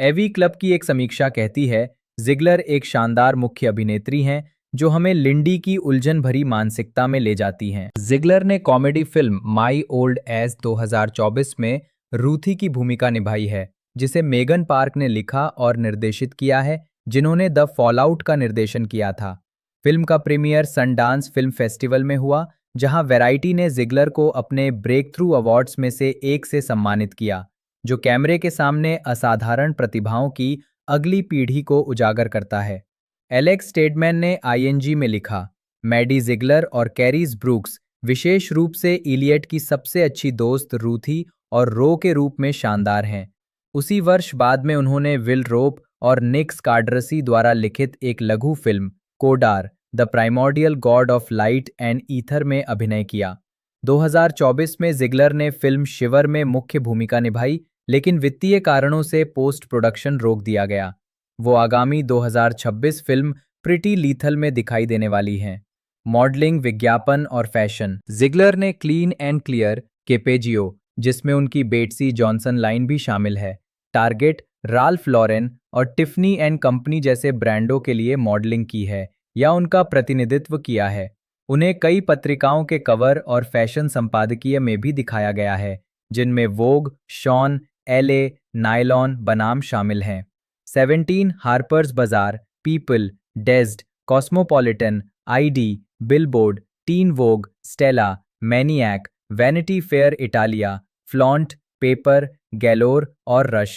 एवी क्लब की एक समीक्षा कहती है, जिगलर एक शानदार मुख्य अभिनेत्री हैं जो हमें लिंडी की उलझन भरी मानसिकता में ले जाती हैं। जिगलर ने comedy film my old age 2024 में रूथी की भूमिका निभाई है, जिसे मेगन पार्क ने लिखा और निर्देशित किया है, जिन्होंने द फॉलआउट का निर्देशन किया था। फिल्म का प्रीमियर सनडांस फिल्म फेस्टिवल में हुआ, जहां वैरायटी ने जिगलर को अपने ब्रेक थ्रू अवार्ड्स में से एक से सम्मानित किया, जो कैमरे के सामने असाधारण प्रतिभाओं की अगली पीढ़ी को उजागर करता है। एलेक्स स्टेडमैन ने आईएनजी में लिखा, मैडी जिगलर और कैरीज ब्रूक्स विशेष रूप से इलियट की सबसे अच्छी दोस्त रूथी और रो के रूप में शानदार हैं। उसी वर्ष बाद में उन्होंने विल रोप और निक स्कार्डरसी द्वारा लिखित एक लघु film Kodar the primordial God of light and ether में अभिनय किया। 2024 में जिगलर ने फिल्म शिवर में मुख्य भूमिका निभाई, लेकिन वित्तीय कारणों से पोस्ट प्रोडक्शन रोक दिया गया। वो आगामी 2026 फिल्म प्रिटी लीथल में दिखाई देने वाली हैं। मॉडलिंग, विज्ञापन और फैशन। जिगलर ने क्लीन एंड क्लियर, केपेजियो, जिसमें उनकी बेटसी जॉनसन लाइन भी शामिल है, टारगेट, राल्फ लॉरेन और टिफनी एंड कंपनी जैसे ब्रांडों के लिए मॉडलिंग की है या उनका प्रतिनिधित्व किया है। उन्हें कई पत्रिकाओं के कवर और फैशन संपादकीय में भी दिखाया गया है, जिनमें वोग, शॉन, एलए, नायलॉन बनाम शामिल हैं। 17, Harper's Bazaar, People, Dazed, Cosmopolitan, ID, Billboard, Teen Vogue, Stella, Maniac, Vanity Fair Italia, Flaunt, Paper, Galore और रश।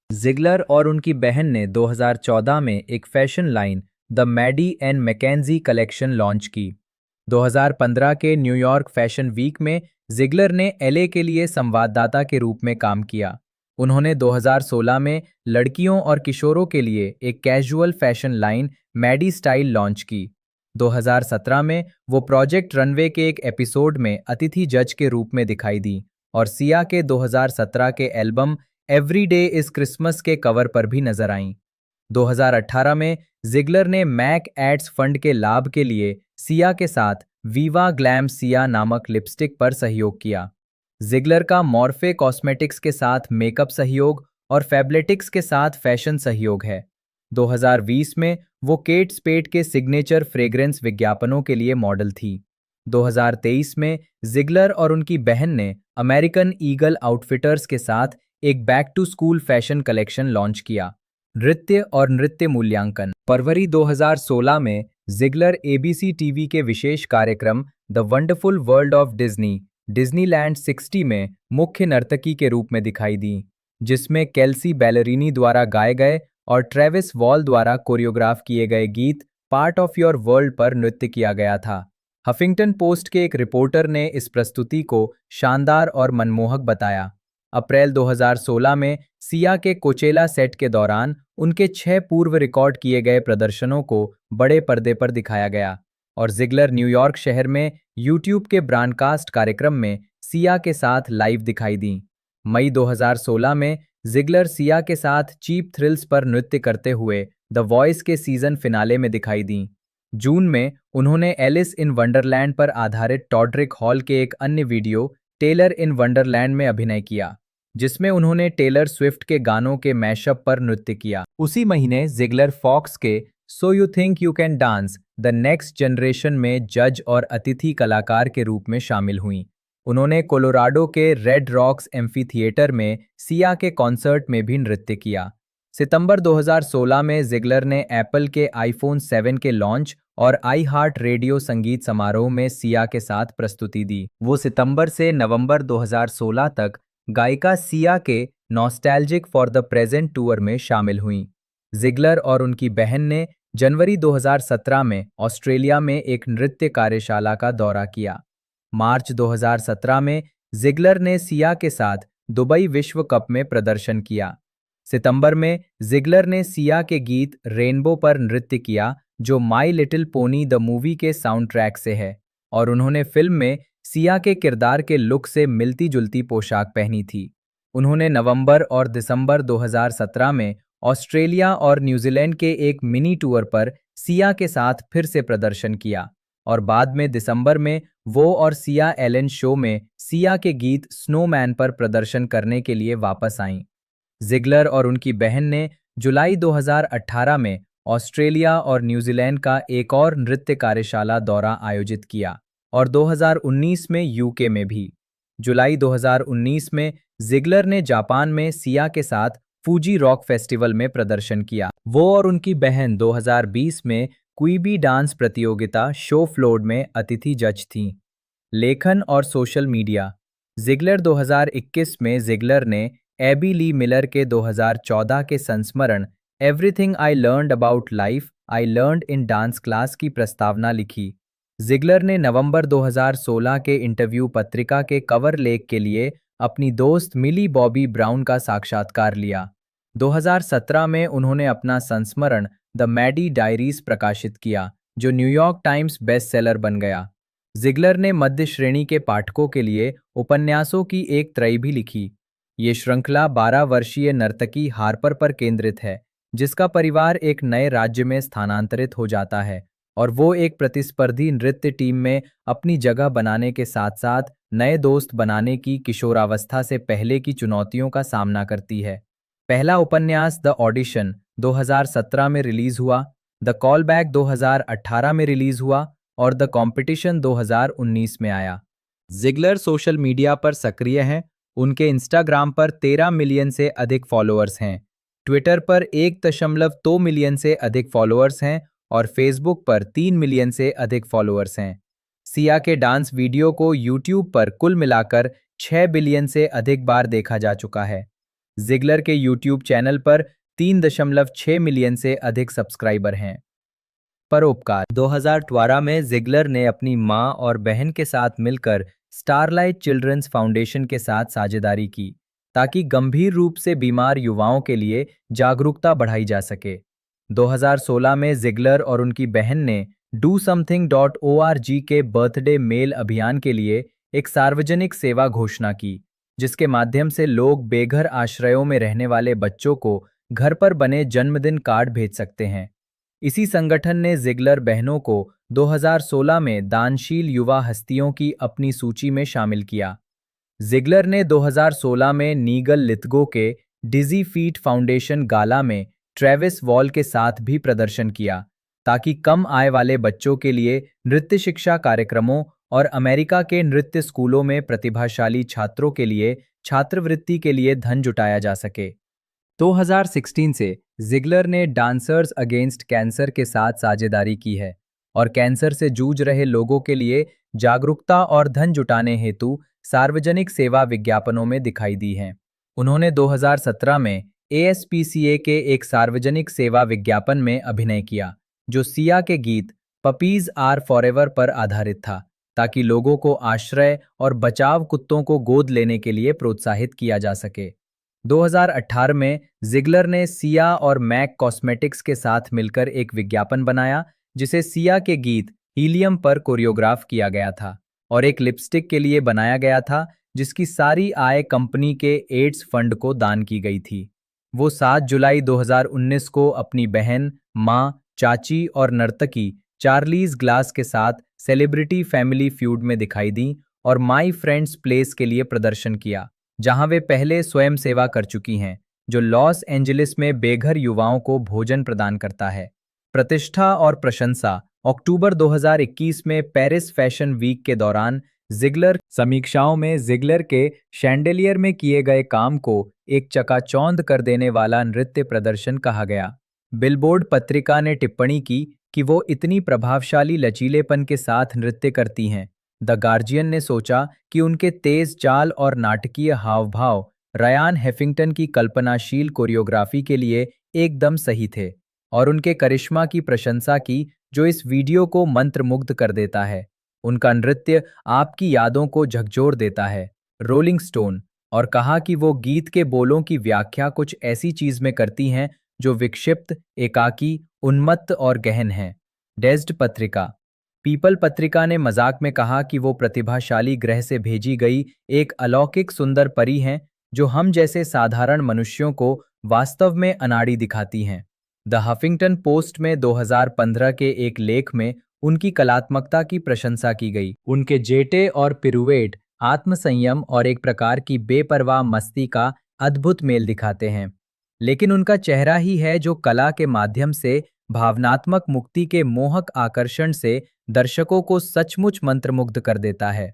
जिगलर और उनकी बहन ने 2014 में एक fashion line the Maddie and Mackenzie collection launch की। 2015 के न्यूयॉर्क फैशन वीक में जिगलर ने एलए के लिए संवाददाता के रूप में काम किया। उन्होंने 2016 में लड़कियों और किशोरों के लिए एक casual fashion line Maddie style launch की। 2017 में वो प्रोजेक्ट रनवे के एक एपिसोड में अतिथि जज के रूप में दिखाई दी और सिया के 2017 के album every day is Christmas के कवर पर भी नजर आईं। 2018 में जिगलर ने मैक एड्स फंड के लाभ के लिए सिया के साथ वीवा ग्लैम सिया नामक लिपस्टिक पर सहयोग किया। जिगलर का मॉर्फे कॉस्मेटिक्स के साथ मेकअप सहयोग और फैब्लेटिक्स के साथ फैशन सहयोग है। 2020 में वो केट स्पेड के सिग्नेचर फ्रेग्रेंस विज्ञापनों के लिए मॉडल थी। 2023 में जिगलर और उनकी बहन ने अमेरिकन ईगल आउटफिटर्स के साथ एक back to school fashion collection launch किया। नृत्य और नृत्य मूल्यांकन। फरवरी 2016 में जिगलर एबीसी टीवी के विशेष कार्यक्रम the wonderful world of Disney, Disneyland 60 में मुख्य नर्तकी के रूप में दिखाई दी, जिसमें केल्सी बैलरिनी द्वारा गाए गए और ट्रेविस वॉल द्वारा कोरियोग्राफ किए गए गीत पार्ट ऑफ योर वर्ल्ड पर नृत्य किया गया था। हफिंगटन पोस्ट के एक रिपोर्टर ने इस प्रस्तुति को शानदार और मनमोहक बताया। अप्रैल 2016 में सिया के कोचेला सेट के दौरान उनके 6 पूर्व रिकॉर्ड किए गए प्रदर्शनों को बड़े पर्दे पर दिखाया गया और जिगलर न्यूयॉर्क शहर में यूट्यूब के ब्रॉडकास्ट कार्यक्रम में सिया के साथ लाइव दिखाई दी। मई 2016 में जिगलर सिया के साथ चीप थ्रिल्स पर नृत्य करते हुए द वॉइस के सीजन फिनाले में दिखाई दी। जून में उन्होंने एलिस इन वंडरलैंड पर आधारित टॉडरिक हॉल के एक अन्य वीडियो टेलर इन वंडरलैंड में अभिनय किया, जिसमें उन्होंने टेलर स्विफ्ट के गानों के मैशअप पर नृत्य किया। उसी महीने जिगलर फॉक्स के so you think you can dance the next generation में जज और अतिथि कलाकार के रूप में शामिल हुईं। उन्होंने कोलोराडो के रेड रॉक्स एम्फी थिएटर में सिया के कॉन्सर्ट में भी नृत्य किया। सितंबर 2016 में जिगलर ने एप्पल के आईफोन 7 के लॉन्च और आई हार्ट रेडियो संगीत समारोह में सिया के साथ प्रस्तुति दी। वो सितंबर से नवंबर 2016 तक गायिका सिया के nostalgic for the present tour में शामिल हुईं। जिगलर और उनकी बहन ने जनवरी 2017 में ऑस्ट्रेलिया में एक नृत्य कार्यशाला का दौरा किया। मार्च 2017 में जिगलर ने सिया के साथ दुबई विश्व कप में प्रदर्शन किया। सितंबर में जिगलर ने सिया के गीत रेनबो पर नृत्य किया, जो My Little Pony the movie के साउंड ट्रैक से है। और उन्होंने फिल्म में सिया के किरदार के लुक से मिलती-जुलती पोशाक पहनी थी। उन्होंने नवंबर और दिसंबर 2017 में ऑस्ट्रेलिया और न्यूजीलैंड के एक मिनी टूर पर सिया के साथ फिर से प्रदर्शन किया और बाद में दिसंबर में वो और सिया एलन शो में सिया के गीत स्नोमैन पर प्रदर्शन करने के लिए वापस आईं। जिगलर और उनकी बहन ने जुलाई 2018 में ऑस्ट्रेलिया और न्यूजीलैंड का एक और नृत्य कार्यशाला दौरा आयोजित किया और 2019 में यूके में भी। जुलाई 2019 में जिगलर ने जापान में सिया के साथ फूजी रॉक फेस्टिवल में प्रदर्शन किया। वो और उनकी बहन 2020 में क्वीबी डांस प्रतियोगिता शो फ्लोर में अतिथि जज थीं। लेखन और सोशल मीडिया। जिगलर 2021 में जिगलर ने एबी ली मिलर के 2014 के संस्मरण everything I learned about life I learned in dance class की प्रस्तावना लिखी। जिगलर ने नवंबर 2016 के इंटरव्यू पत्रिका के कवर लेख के लिए अपनी दोस्त मिली बॉबी ब्राउन का साक्षात्कार लिया। 2017 में उन्होंने अपना संस्मरण द मैडी डायरीज प्रकाशित किया, जो न्यूयॉर्क टाइम्स बेस्ट सेलर बन गया। जिगलर ने मध्य श्रेणी के पाठकों के लिए उपन्यासों की एक त्रयी भी लिखी। ये श्रृंखला 12 वर्षीय नर्तकी हार्पर पर केंद्रित है, जिसका परिवार एक नए राज्य में स्थानांतरित हो जाता है और वो एक प्रतिस्पर्धी नृत्य टीम में अपनी जगह बनाने के साथ साथ नए दोस्त बनाने की किशोरावस्था से पहले की चुनौतियों का सामना करती है। पहला उपन्यास द ऑडिशन 2017 में रिलीज हुआ, द कॉलबैक 2018 में रिलीज हुआ और द कॉम्पिटिशन 2019 में आया। जिगलर सोशल मीडिया पर सक्रिय हैं। उनके इंस्टाग्राम पर 13 मिलियन से अधिक फॉलोअर्स हैं, ट्विटर पर 1.2 मिलियन से अधिक फॉलोअर्स हैं और फेसबुक पर 3 मिलियन से अधिक फॉलोअर्स हैं। सिया के डांस वीडियो को यूट्यूब पर कुल मिलाकर 6 बिलियन से अधिक बार देखा जा चुका है। जिगलर के यूट्यूब चैनल पर 3.6 मिलियन से अधिक सब्सक्राइबर हैं। परोपकार। 2012 में जिगलर ने अपनी मां और बहन के साथ मिलकर स्टारलाइट चिल्ड्रंस फाउंडेशन के साथ साझेदारी की ताकि गंभीर रूप से बीमार युवाओं के लिए जागरूकता बढ़ाई जा सके। 2016 में जिगलर और उनकी बहन ने DoSomething.org के बर्थडे मेल अभियान के लिए एक सार्वजनिक सेवा घोषणा की, जिसके माध्यम से लोग बेघर आश्रयों में रहने वाले बच्चों को घर पर बने जन्मदिन कार्ड भेज सकते हैं। इसी संगठन ने जिगलर बहनों को 2016 में दानशील युवा हस्तियों की अपनी सूची में शामिल किया। जिगलर ने 2016 में नीगल लिथगो के डिजी फीट फाउंडेशन गाला में ट्रेविस वॉल के साथ भी प्रदर्शन किया ताकि कम आय वाले बच्चों के लिए नृत्य शिक्षा कार्यक्रमों और अमेरिका के नृत्य स्कूलों में प्रतिभाशाली छात्रों के लिए छात्रवृत्ति के लिए धन जुटाया जा सके। 2016 से जिगलर ने डांसर्स अगेंस्ट कैंसर के साथ साझेदारी की है और कैंसर से जूझ रहे लोगों के लिए जागरूकता और धन जुटाने हेतु सार्वजनिक सेवा विज्ञापनों में दिखाई दी हैं। उन्होंने 2017 में ASPCA के एक सार्वजनिक सेवा विज्ञापन में अभिनय किया, जो सिया के गीत पपीज आर फॉरएवर पर आधारित था, ताकि लोगों को आश्रय और बचाव कुत्तों को गोद लेने के लिए प्रोत्साहित किया जा सके। 2018 में जिगलर ने सिया और मैक कॉस्मेटिक्स के साथ मिलकर एक विज्ञापन बनाया, जिसे सिया के गीत हीलियम पर कोरियोग्राफ किया गया था और एक लिपस्टिक के लिए बनाया गया था, जिसकी सारी आय कंपनी के एड्स फंड को दान की गई थी। वो 7 जुलाई 2019 को अपनी बहन, मां, चाची और नर्तकी चार्लीज ग्लास के साथ सेलिब्रिटी फैमिली फ्यूड में दिखाई दी और माई फ्रेंड्स प्लेस के लिए प्रदर्शन किया, जहां वे पहले स्वयं सेवा कर चुकी हैं, जो लॉस एंजलिस में बेघर युवाओं को भोजन प्रदान करता है। प्रतिष्ठा और प्रशंसा। अक्टूबर 2021 में पेरिस फैशन वीक के दौरान जिगलर समीक्षाओं में जिगलर के शैंडेलियर में किए गए काम को एक चकाचौंध कर देने वाला नृत्य प्रदर्शन कहा गया। बिलबोर्ड पत्रिका ने टिप्पणी की कि वो इतनी प्रभावशाली लचीलेपन के साथ नृत्य करती हैं। द गार्जियन ने सोचा कि उनके तेज चाल और नाटकीय हाव भाव रयान हेफिंगटन की कल्पनाशील कोरियोग्राफी के लिए एकदम सही थे और उनके करिश्मा की प्रशंसा की, जो इस वीडियो को मंत्रमुग्ध कर देता है। उनका नृत्य आपकी यादों को झकझोर देता है। Rolling stone. और कहा कि वो गीत के बोलों की व्याख्या कुछ ऐसी चीज में करती हैं जो विक्षिप्त, एकाकी, उन्मत्त और गहन है। डेज्ड पत्रिका। पीपल पत्रिका ने मजाक में कहा कि वो प्रतिभाशाली ग्रह से भेजी गई एक अलौकिक सुंदर परी हैं जो हम जैसे साधारण मनुष्यों को वास्तव में अनाड़ी दिखाती हैं। द हफिंगटन पोस्ट में 2015 के एक लेख में उनकी कलात्मकता की प्रशंसा की गई। उनके जेटे और पिरुवेट आत्मसंयम और एक प्रकार की बेपरवाह मस्ती का अद्भुत मेल दिखाते हैं, लेकिन उनका चेहरा ही है जो कला के माध्यम से भावनात्मक मुक्ति के मोहक आकर्षण से दर्शकों को सचमुच मंत्रमुग्ध कर देता है।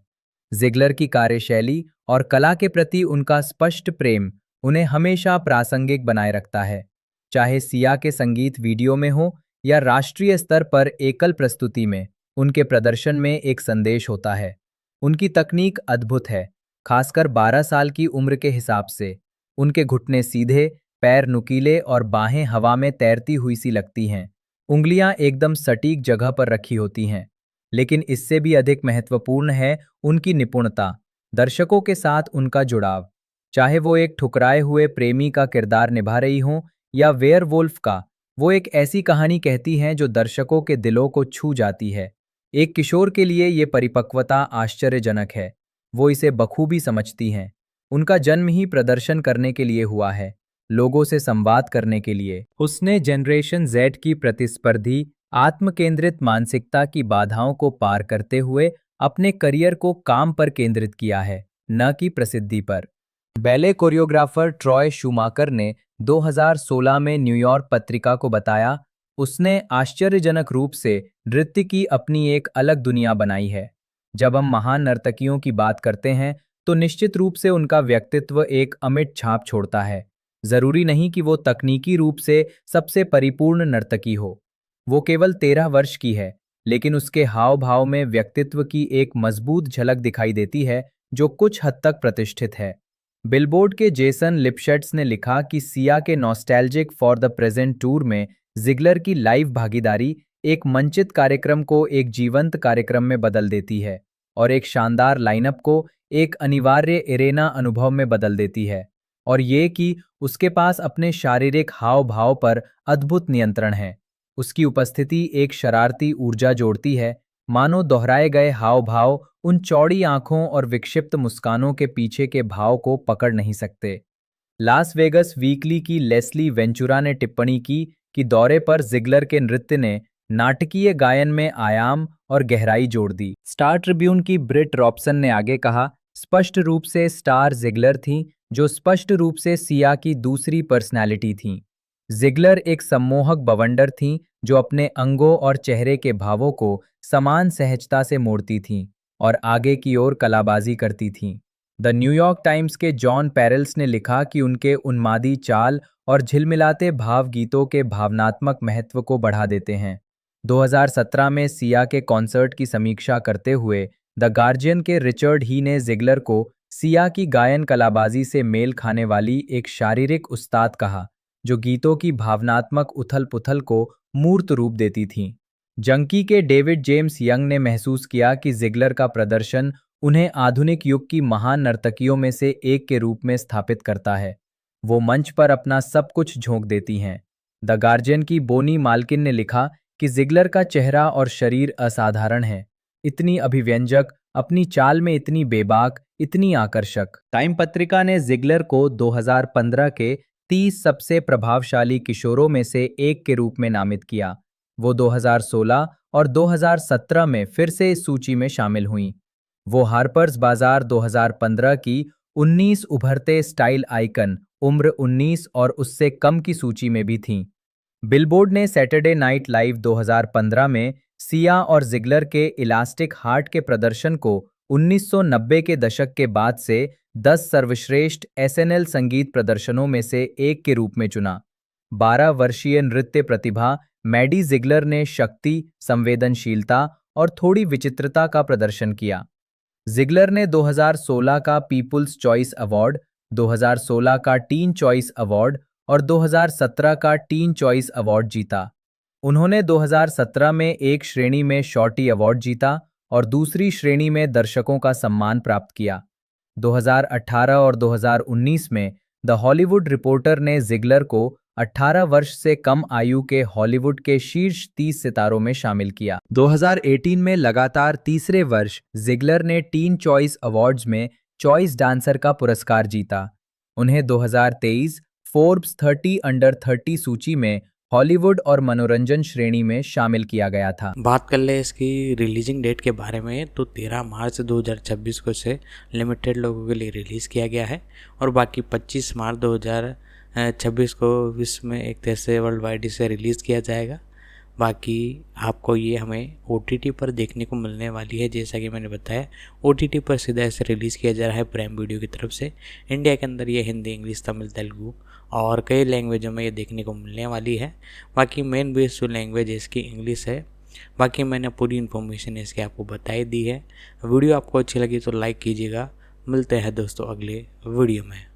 जिगलर की कार्यशैली और कला के प्रति उनका स्पष्ट प्रेम उन्हें हमेशा प्रासंगिक बनाए रखता है, चाहे सिया के संगीत वीडियो में हो या राष्ट्रीय स्तर पर एकल प्रस्तुति में। उनके प्रदर्शन में एक संदेश होता है। उनकी तकनीक अद्भुत है, खासकर 12 साल की उम्र के हिसाब से। उनके घुटने सीधे, पैर नुकीले और बाहें हवा में तैरती हुई सी लगती हैं। उंगलियां एकदम सटीक जगह पर रखी होती हैं। लेकिन इससे भी अधिक महत्वपूर्ण है उनकी निपुणता, दर्शकों के साथ उनका जुड़ाव। चाहे वो एक ठुकराए हुए प्रेमी का किरदार निभा रही हों या वेयरवुल्फ का, वो एक ऐसी कहानी कहती हैं जो दर्शकों के दिलों को छू जाती है। एक किशोर के लिए ये परिपक्वता आश्चर्यजनक है। वो इसे बखूबी समझती हैं। उनका जन्म ही प्रदर्शन करने के लिए हुआ है, लोगों से संवाद करने के लिए। उसने जनरेशन जेड की प्रतिस्पर्धी आत्मकेंद्रित मानसिकता की बाधाओं को पार करते हुए अपने करियर को काम पर केंद्रित किया है, न कि प्रसिद्धि पर। बैले कोरियोग्राफर ट्रॉय शूमाकर ने 2016 में न्यूयॉर्क पत्रिका को बताया, उसने आश्चर्यजनक रूप से नृत्य की अपनी एक अलग दुनिया बनाई है। जब हम महान नर्तकियों की बात करते हैं तो निश्चित रूप से उनका व्यक्तित्व एक अमिट छाप छोड़ता है। जरूरी नहीं कि वो तकनीकी रूप से सबसे परिपूर्ण नर्तकी हो। वो केवल 13 वर्ष की है, लेकिन उसके हाव भाव में व्यक्तित्व की एक मजबूत झलक दिखाई देती है जो कुछ हद तक प्रतिष्ठित है। बिलबोर्ड के जेसन लिपशेट्स ने लिखा कि सिया के nostalgic for the present tour में जिगलर की लाइव भागीदारी एक मंचित कार्यक्रम को एक जीवंत कार्यक्रम में बदल देती है और एक शानदार लाइनअप को एक अनिवार्य एरेना अनुभव में बदल देती है। और ये कि उसके पास अपने शारीरिक हाव भाव पर अद्भुत नियंत्रण है। उसकी उपस्थिति एक शरारती ऊर्जा जोड़ती है, मानो दोहराए गए हाव भाव उन चौड़ी आंखों और विक्षिप्त मुस्कानों के पीछे के भाव को पकड़ नहीं सकते। लास वेगस वीकली की लेस्ली वेंचुरा ने टिप्पणी की कि दौरे पर जिगलर के नृत्य ने नाटकीय गायन में आयाम और गहराई जोड़ दी। स्टार ट्रिब्यून की ब्रिट रॉबसन ने आगे कहा, स्पष्ट रूप से स्टार जिगलर थीं, जो स्पष्ट रूप से सिया की दूसरी पर्सनैलिटी थीं। जिगलर एक सम्मोहक बवंडर थीं जो अपने अंगों और चेहरे के भावों को समान सहजता से मोड़ती थीं और आगे की ओर कलाबाजी करती थीं। द न्यूयॉर्क टाइम्स के जॉन पैरेल्स ने लिखा कि उनके उन्मादी चाल और झिलमिलाते भाव गीतों के भावनात्मक महत्व को बढ़ा देते हैं। 2017 में सिया के कॉन्सर्ट की समीक्षा करते हुए द गार्जियन के रिचर्ड ही ने जिगलर को सिया की गायन कलाबाजी से मेल खाने वाली एक शारीरिक उस्ताद कहा, जो गीतों की भावनात्मक उथल पुथल को मूर्त रूप देती थीं। जंकी के डेविड जेम्स यंग ने महसूस किया कि जिगलर का प्रदर्शन उन्हें आधुनिक युग की महान नर्तकियों में से एक के रूप में स्थापित करता है। वो मंच पर अपना सब कुछ झोंक देती हैं। द गार्जियन की बोनी माल्किन ने लिखा कि जिगलर का चेहरा और शरीर असाधारण है, इतनी अभिव्यंजक, अपनी चाल में इतनी बेबाक, इतनी आकर्षक। टाइम पत्रिका ने जिगलर को 2015 के 30 सबसे प्रभावशाली किशोरों में से एक के रूप में नामित किया। वो 2016 और 2017 में फिर से इस सूची में शामिल हुईं। वो हार्पर्स बाजार 2015 की 19 उभरते स्टाइल आइकन उम्र 19 और उससे कम की सूची में भी थीं। बिलबोर्ड ने सैटरडे नाइट लाइव 2015 में सिया और जिगलर के इलास्टिक हार्ट के प्रदर्शन को 1990 के दशक के बाद से 10 सर्वश्रेष्ठ एसएनएल संगीत प्रदर्शनों में से एक के रूप में चुना। 12 वर्षीय नृत्य प्रतिभा मैडी जिगलर ने शक्ति, संवेदनशीलता और थोड़ी विचित्रता का प्रदर्शन किया। जिगलर ने 2016 का पीपुल्स चॉइस अवार्ड, 2016 का टीन चॉइस अवार्ड और 2017 का टीन चॉइस अवार्ड जीता। उन्होंने 2017 में एक श्रेणी में शॉर्टी अवार्ड जीता और दूसरी श्रेणी में दर्शकों का सम्मान प्राप्त किया। 2018 और 2019 में द हॉलीवुड रिपोर्टर ने जिगलर को 18 वर्ष से कम आयु के हॉलीवुड के शीर्ष 30 सितारों में शामिल किया। 2018 में लगातार तीसरे वर्ष जिगलर ने टीन चॉइस अवार्ड्स में चॉइस डांसर का पुरस्कार जीता। उन्हें 2023 फोर्ब्स 30 अंडर 30 सूची में हॉलीवुड और मनोरंजन श्रेणी में शामिल किया गया था। बात कर ले इसकी रिलीजिंग डेट के बारे में तो 13 मार्च 2026 को इसे लिमिटेड लोगों के लिए रिलीज़ किया गया है और बाकी 25 मार्च 2026 को विश्व में एक तरह से वर्ल्ड वाइड इसे रिलीज़ किया जाएगा। बाकी आपको ये हमें OTT पर देखने को मिलने वाली है। जैसा कि मैंने बताया OTT पर सीधा इसे रिलीज़ किया जा रहा है प्राइम वीडियो की तरफ से। इंडिया के अंदर ये हिंदी, इंग्लिश, तमिल, तेलुगु और कई लैंग्वेजों में ये देखने को मिलने वाली है। बाकी मेन बेस जो लैंग्वेज है इसकी इंग्लिश है। बाकी मैंने पूरी इन्फॉर्मेशन इसकी आपको बताई दी है। वीडियो आपको अच्छी लगी तो लाइक कीजिएगा। मिलते हैं दोस्तों अगले वीडियो में।